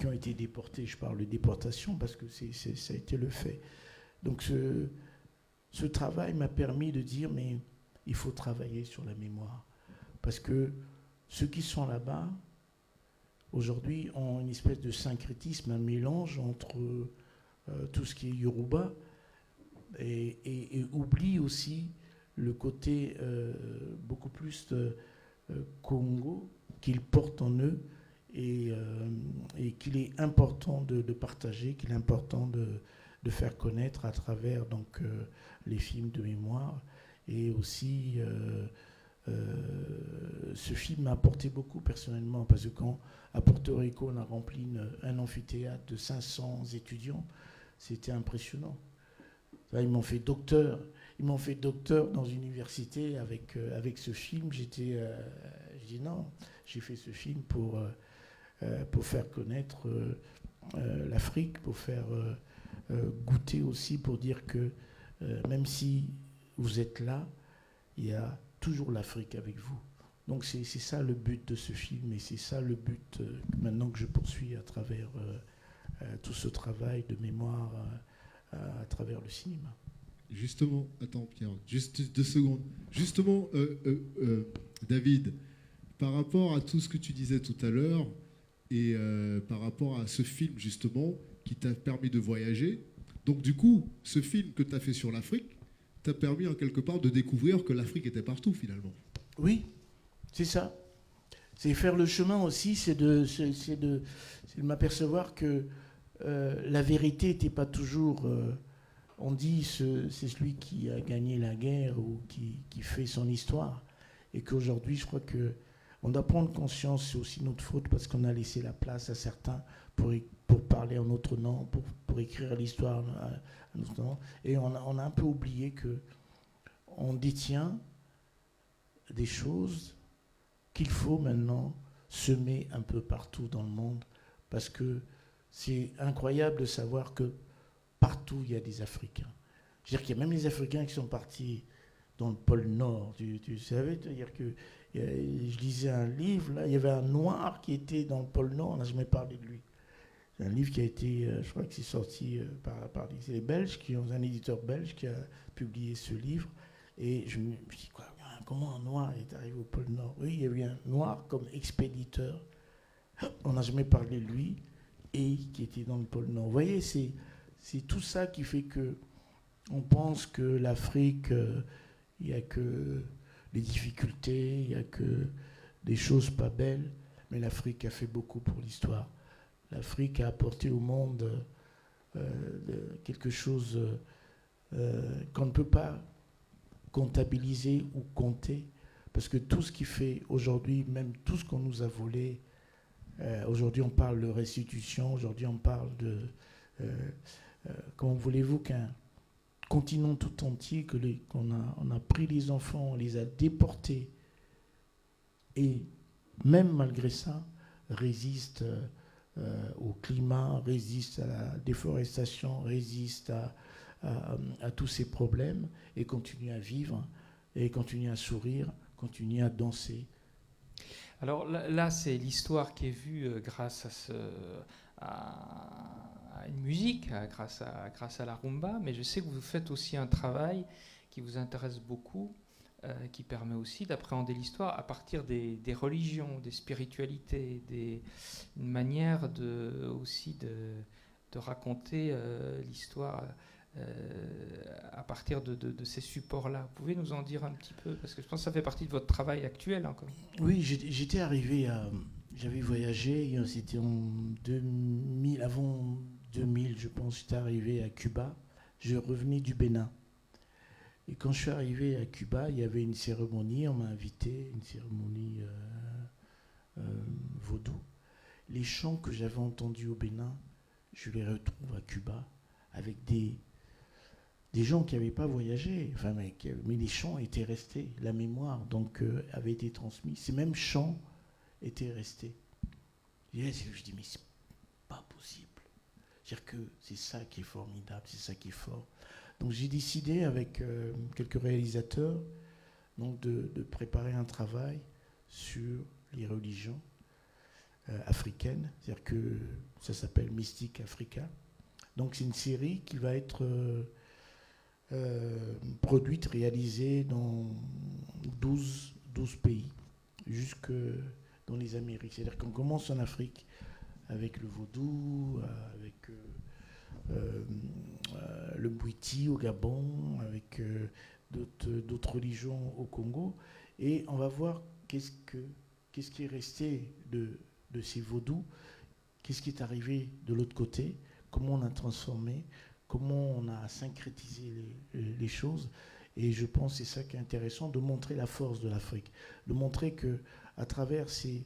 ont été déportés. Je parle de déportation parce que ça a été le fait. Donc ce travail m'a permis de dire, mais il faut travailler sur la mémoire. Parce que ceux qui sont là-bas, aujourd'hui, ont une espèce de syncrétisme, un mélange entre tout ce qui est Yoruba et oublient aussi le côté beaucoup plus Congo qu'ils portent en eux et qu'il est important de partager, qu'il est important de faire connaître à travers donc, les films de mémoire. Et aussi, ce film m'a apporté beaucoup personnellement, parce que quand à Porto Rico on a rempli un amphithéâtre de 500 étudiants, c'était impressionnant. Là, ils m'ont fait docteur dans une université avec ce film. Je dis non, j'ai fait ce film pour faire connaître l'Afrique, pour faire goûter aussi, pour dire que même si vous êtes là, il y a toujours l'Afrique avec vous. Donc c'est ça le but de ce film, et c'est ça le but maintenant que je poursuis à travers tout ce travail de mémoire à travers le cinéma. Justement, attends Pierre, juste 2 secondes. Justement, David, par rapport à tout ce que tu disais tout à l'heure, et par rapport à ce film justement qui t'a permis de voyager, donc du coup, ce film que tu as fait sur l'Afrique t'a permis en quelque part de découvrir que l'Afrique était partout finalement. Oui, c'est ça. C'est faire le chemin aussi, c'est de m'apercevoir que la vérité n'était pas toujours... on dit c'est celui qui a gagné la guerre ou qui fait son histoire. Et qu'aujourd'hui, je crois qu'on doit prendre conscience, c'est aussi notre faute, parce qu'on a laissé la place à certains pour parler en notre nom, pour écrire l'histoire à notre nom. Et on a un peu oublié qu'on détient des choses qu'il faut maintenant semer un peu partout dans le monde, parce que c'est incroyable de savoir que partout il y a des Africains. Je veux dire qu'il y a même les Africains qui sont partis dans le pôle Nord. Tu savais, c'est-à-dire que je lisais un livre, là, il y avait un Noir qui était dans le pôle Nord, on n'a jamais parlé de lui. C'est un livre qui a été, je crois que c'est sorti par les Belges, un éditeur belge qui a publié ce livre. Et je me dis, quoi, comment un Noir est arrivé au pôle Nord? Oui, il y a eu un Noir comme expéditeur, on n'a jamais parlé de lui, et qui était dans le pôle Nord. Vous voyez, c'est tout ça qui fait que on pense que l'Afrique, il n'y a que des difficultés, il n'y a que des choses pas belles, mais l'Afrique a fait beaucoup pour l'histoire. L'Afrique a apporté au monde quelque chose qu'on ne peut pas comptabiliser ou compter, parce que tout ce qui fait aujourd'hui, même tout ce qu'on nous a volé, aujourd'hui on parle de restitution, aujourd'hui on parle de... comment voulez-vous qu'un continent tout entier, on a pris les enfants, on les a déportés, et même malgré ça, résiste au climat, résiste à la déforestation, résiste à tous ces problèmes, et continue à vivre, et continue à sourire, continue à danser. Alors là c'est l'histoire qui est vue grâce à une musique, grâce à la rumba, mais je sais que vous faites aussi un travail qui vous intéresse beaucoup, qui permet aussi d'appréhender l'histoire à partir des religions, des spiritualités, une manière aussi de raconter l'histoire à partir de ces supports-là. Vous pouvez nous en dire un petit peu, parce que je pense que ça fait partie de votre travail actuel encore. Oui, j'étais arrivé J'avais voyagé, c'était en 2000, avant 2000, je pense, j'étais arrivé à Cuba. Je revenais du Bénin. Et quand je suis arrivé à Cuba, il y avait une cérémonie, on m'a invité, une cérémonie vaudou. Les chants que j'avais entendus au Bénin, je les retrouve à Cuba, avec des gens qui n'avaient pas voyagé, enfin, mais les chants étaient restés, la mémoire donc avait été transmise. Ces mêmes chants étaient restés. Et je dis, mais c'est pas possible. C'est-à-dire que c'est ça qui est formidable, c'est ça qui est fort. Donc j'ai décidé avec quelques réalisateurs donc de préparer un travail sur les religions africaine, c'est-à-dire que ça s'appelle Mystique Africa. Donc c'est une série qui va être produite, réalisée dans 12 pays, jusque dans les Amériques. C'est-à-dire qu'on commence en Afrique avec le vaudou, avec le Bwiti au Gabon, avec d'autres religions au Congo, et on va voir qu'est-ce qui est resté de ces vaudous, qu'est-ce qui est arrivé de l'autre côté, comment on a transformé, comment on a syncrétisé les choses. Et je pense que c'est ça qui est intéressant, de montrer la force de l'Afrique, de montrer qu'à travers ces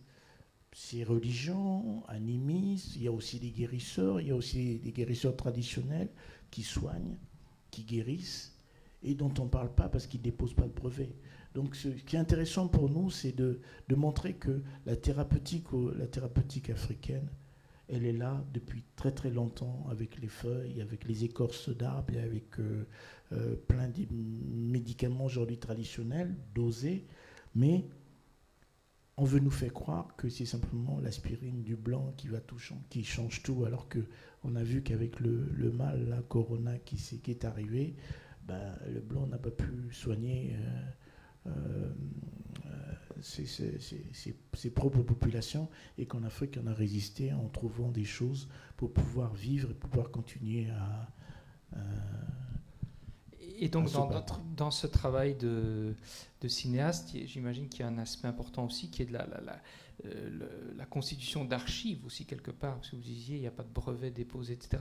religions animistes, il y a aussi des guérisseurs, il y a aussi des guérisseurs traditionnels qui soignent, qui guérissent, et dont on ne parle pas parce qu'ils ne déposent pas de brevet. Donc ce qui est intéressant pour nous, c'est de montrer que la thérapeutique africaine, elle est là depuis très très longtemps, avec les feuilles, avec les écorces d'arbres, et avec plein de médicaments aujourd'hui traditionnels, dosés, mais on veut nous faire croire que c'est simplement l'aspirine du blanc qui change tout, alors qu'on a vu qu'avec le mal, la corona qui est arrivé, le blanc n'a pas pu soigner ses propres populations, et qu'en Afrique, on a résisté en trouvant des choses pour pouvoir vivre et pouvoir continuer à et donc dans ce travail de cinéaste, j'imagine qu'il y a un aspect important aussi qui est de la constitution d'archives aussi quelque part, parce que vous disiez il n'y a pas de brevet déposé, etc.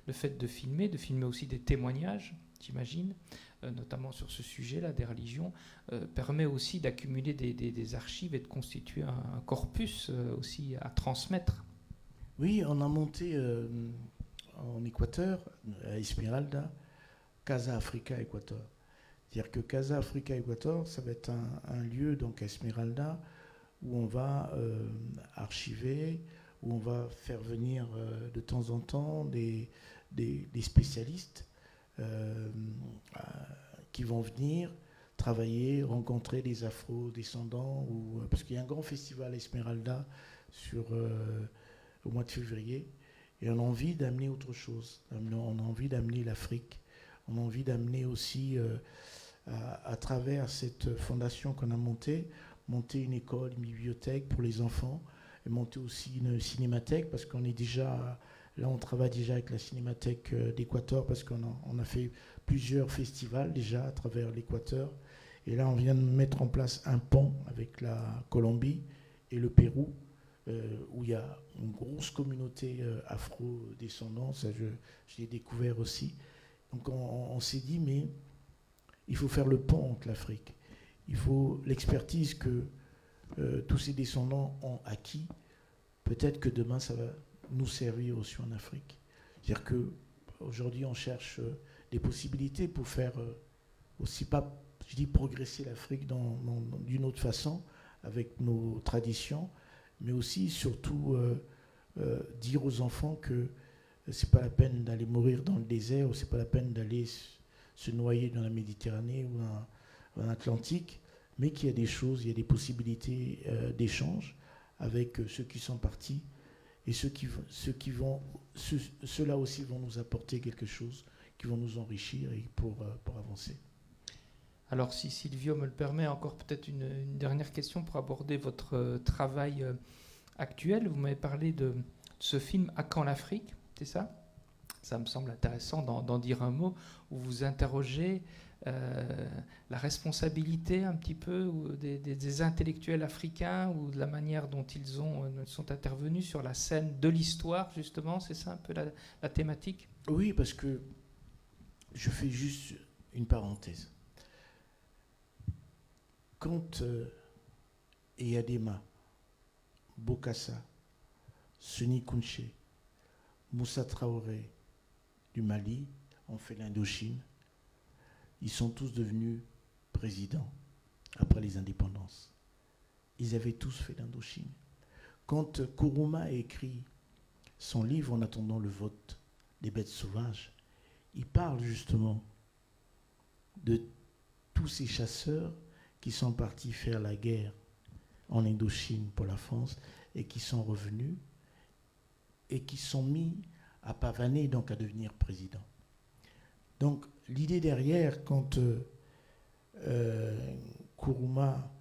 Le fait de filmer aussi des témoignages, j'imagine, notamment sur ce sujet-là des religions, permet aussi d'accumuler des archives et de constituer un corpus aussi à transmettre. Oui, on a monté en Équateur, à Esmeralda, Casa Africa Équateur. C'est-à-dire que Casa Africa Équateur, ça va être un lieu, donc à Esmeralda, où on va archiver, où on va faire venir de temps en temps des spécialistes qui vont venir travailler, rencontrer des afro-descendants, parce qu'il y a un grand festival Esmeralda au mois de février, et on a envie d'amener autre chose. On a envie d'amener l'Afrique. On a envie d'amener aussi, à travers cette fondation qu'on a monter une école, une bibliothèque pour les enfants, et monter aussi une cinémathèque, parce qu'on est déjà, là on travaille déjà avec la cinémathèque d'Équateur, parce qu'on a fait plusieurs festivals déjà à travers l'Équateur, et là on vient de mettre en place un pont avec la Colombie et le Pérou, où il y a une grosse communauté afro-descendante, ça je l'ai découvert aussi. Donc on s'est dit, mais il faut faire le pont entre l'Afrique. Il faut l'expertise que tous ces descendants ont acquis. Peut-être que demain, ça va nous servir aussi en Afrique. C'est-à-dire qu'aujourd'hui, on cherche des possibilités pour faire aussi, progresser l'Afrique d'une autre façon, avec nos traditions, mais aussi, surtout, dire aux enfants que c'est pas la peine d'aller mourir dans le désert, ou c'est pas la peine d'aller se noyer dans la Méditerranée ou en Atlantique, mais qu'il y a des choses, il y a des possibilités d'échange avec ceux qui sont partis, et ceux-là aussi vont nous apporter quelque chose, qui vont nous enrichir et pour avancer. Alors si Silvio me le permet, encore peut-être une dernière question pour aborder votre travail actuel. Vous m'avez parlé de ce film « À quand l'Afrique ?» C'est ça ? Ça me semble intéressant d'en dire un mot, où vous interrogez la responsabilité un petit peu des intellectuels africains ou de la manière dont ils sont intervenus sur la scène de l'histoire, justement. C'est ça un peu la thématique? Oui, parce que je fais juste une parenthèse. Quand Eyadema, Bokassa, Seni Kunche, Moussa Traoré du Mali ont fait l'Indochine, ils sont tous devenus présidents après les indépendances. Ils avaient tous fait l'Indochine. Quand Nkrumah a écrit son livre En attendant le vote des bêtes sauvages, il parle justement de tous ces chasseurs qui sont partis faire la guerre en Indochine pour la France et qui sont revenus et qui sont mis à pavaner, donc à devenir président. Donc l'idée derrière, quand Nkrumah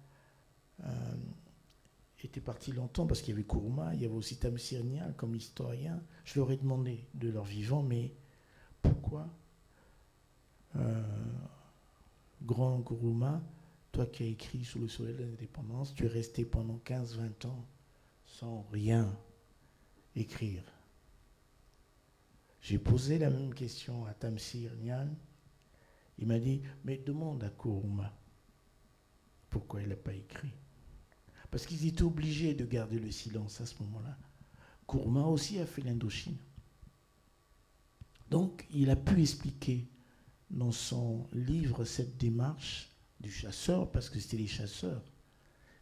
était parti longtemps, parce qu'il y avait Nkrumah, il y avait aussi Tamsir Niang comme historien, je leur ai demandé de leur vivant, mais pourquoi grand Nkrumah, toi qui as écrit Sous le soleil de l'indépendance, tu es resté pendant 15-20 ans sans rien écrire. J'ai posé la même question à Tamsir Niang. Il m'a dit, mais demande à Nkrumah pourquoi il n'a pas écrit. Parce qu'ils étaient obligés de garder le silence à ce moment-là. Nkrumah aussi a fait l'Indochine. Donc, il a pu expliquer dans son livre cette démarche du chasseur, parce que c'était les chasseurs.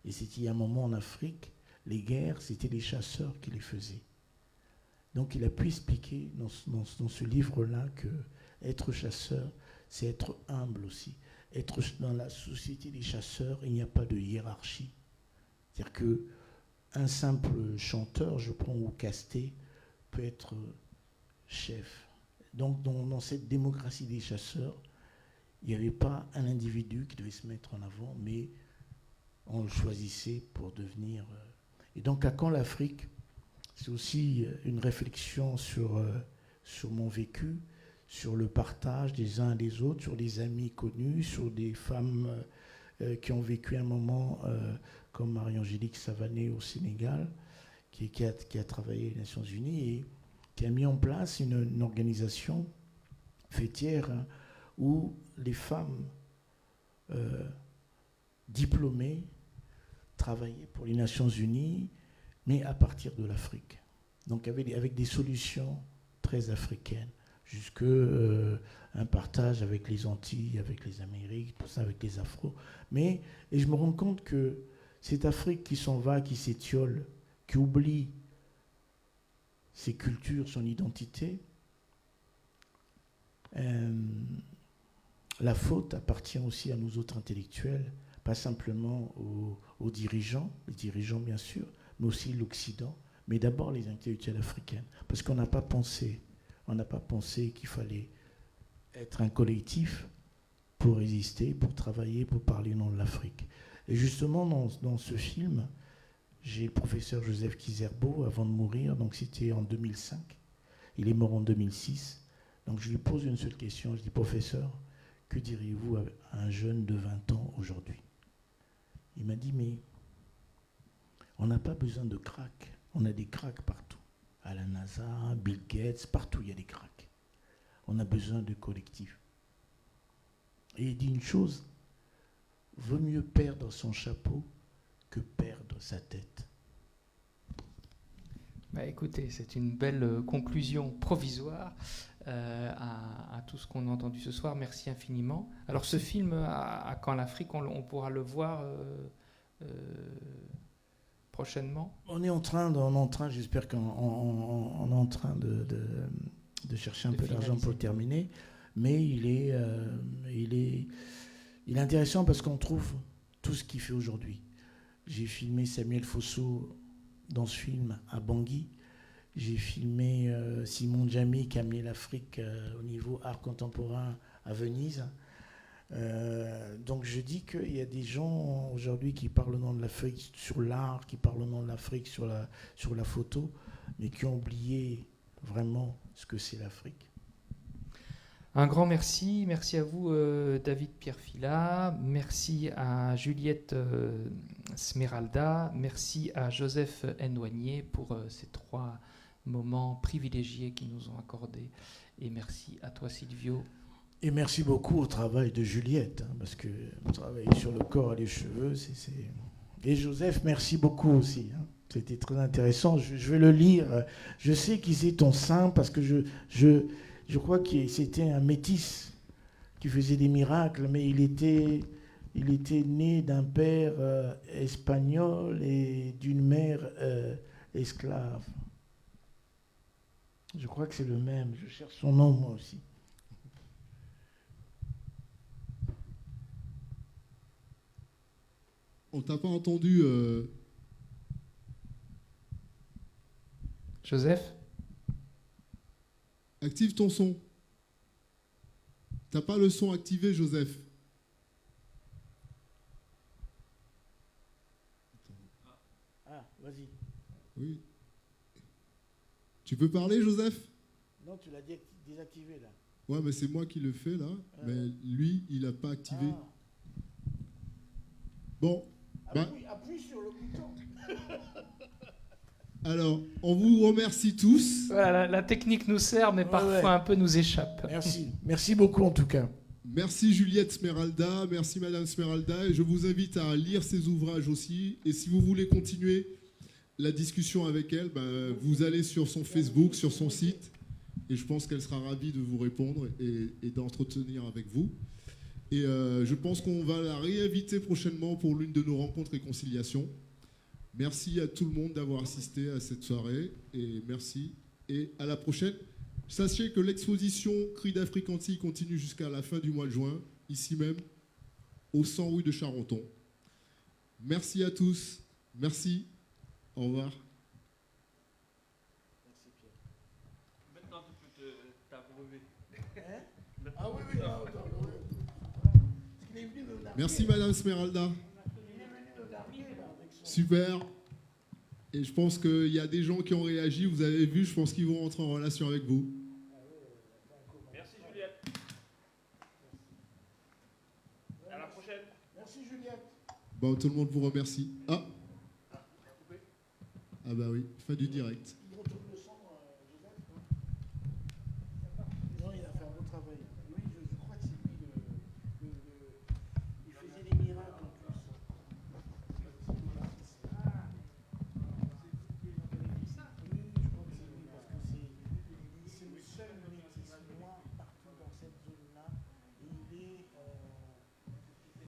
Et c'était un moment en Afrique, les guerres, c'était les chasseurs qui les faisaient. Donc il a pu expliquer dans ce livre-là que être chasseur, c'est être humble aussi. Être dans la société des chasseurs, il n'y a pas de hiérarchie. C'est-à-dire qu'un simple chanteur, je prends ou casté, peut être chef. Donc dans cette démocratie des chasseurs, il n'y avait pas un individu qui devait se mettre en avant, mais on le choisissait pour devenir... Et donc à quand l'Afrique? C'est aussi une réflexion sur mon vécu, sur le partage des uns et des autres, sur des amis connus, sur des femmes qui ont vécu un moment comme Marie-Angélique Savané au Sénégal, qui a travaillé aux Nations Unies et qui a mis en place une organisation fêtière où les femmes diplômées travaillaient pour les Nations Unies, mais à partir de l'Afrique. Donc avec des solutions très africaines, jusque un partage avec les Antilles, avec les Amériques, tout ça avec les Afros. Et je me rends compte que cette Afrique qui s'en va, qui s'étiole, qui oublie ses cultures, son identité, la faute appartient aussi à nous autres intellectuels, pas simplement aux dirigeants, les dirigeants bien sûr, mais aussi l'Occident, mais d'abord les intellectuels africains. Parce qu'on n'a pas pensé qu'il fallait être un collectif pour résister, pour travailler, pour parler au nom de l'Afrique. Et justement, dans ce film, j'ai le professeur Joseph Kizerbo avant de mourir, donc c'était en 2005. Il est mort en 2006. Donc je lui pose une seule question, je dis, professeur, que diriez-vous à un jeune de 20 ans aujourd'hui? Il m'a dit, mais on n'a pas besoin de cracks. On a des cracks partout. À la NASA, Bill Gates, partout il y a des cracks. On a besoin de collectifs. Et il dit une chose, vaut mieux perdre son chapeau que perdre sa tête. Bah écoutez, c'est une belle conclusion provisoire à tout ce qu'on a entendu ce soir. Merci infiniment. Alors ce film, à quand l'Afrique, on pourra le voir prochainement? On est en train, j'espère qu'on est en train de chercher un peu d'argent pour le terminer. Mais il est intéressant parce qu'on trouve tout ce qu'il fait aujourd'hui. J'ai filmé Samuel Fosso dans ce film à Bangui. J'ai filmé Simon Djamé qui a amené l'Afrique au niveau art contemporain à Venise. Donc je dis qu'il y a des gens aujourd'hui qui parlent au nom de l'Afrique sur l'art, qui parlent au nom de l'Afrique sur la photo, mais qui ont oublié vraiment ce que c'est l'Afrique. Un grand merci. Merci à vous, David Pierre-Fila. Merci à Juliette Smeralda. Merci à Joseph Ndoigné pour ces 3 moments privilégiés qu'ils nous ont accordés. Et merci à toi, Silvio. Et merci beaucoup au travail de Juliette, hein, parce que travailler sur le corps et les cheveux, Et Joseph, merci beaucoup aussi. Hein. C'était très intéressant. Je vais le lire. Je sais qui c'est ton saint, parce que je crois que c'était un métis qui faisait des miracles, mais il était né d'un père espagnol et d'une mère esclave. Je crois que c'est le même. Je cherche son nom, moi aussi. On t'a pas entendu. Joseph? Active ton son. T'as pas le son activé, Joseph. Ah, vas-y. Oui. Tu peux parler, Joseph? Non, tu l'as désactivé, là. Ouais, mais c'est moi qui le fais, là. Mais lui, il n'a pas activé. Ah. Bon. Appuie sur le bouton. Alors, on vous remercie tous. Voilà, la technique nous sert, mais parfois un peu nous échappe. Merci. Merci beaucoup, en tout cas. Merci Juliette Smeralda, merci Madame Smeralda, et je vous invite à lire ses ouvrages aussi. Et si vous voulez continuer la discussion avec elle, vous allez sur son Facebook, sur son site, et je pense qu'elle sera ravie de vous répondre et d'entretenir avec vous. Et je pense qu'on va la réinviter prochainement pour l'une de nos rencontres réconciliation. Merci à tout le monde d'avoir assisté à cette soirée, et merci, et à la prochaine. Sachez que l'exposition Cris d'Afrique Antilles continue jusqu'à la fin du mois de juin, ici même, au 100 rue de Charenton. Merci à tous, merci, au revoir. Merci, Pierre. Maintenant, tu peux t'abreuver. Hein? Ah oui, oui, non, Merci Madame Smeralda. Super. Et je pense qu'il y a des gens qui ont réagi, vous avez vu, je pense qu'ils vont rentrer en relation avec vous. Merci Juliette. À la prochaine. Merci, Juliette. Bon, tout le monde vous remercie. Ah bah oui, fin du direct. Il retourne le son, Joseph, non, il a fait un beau travail. Oui.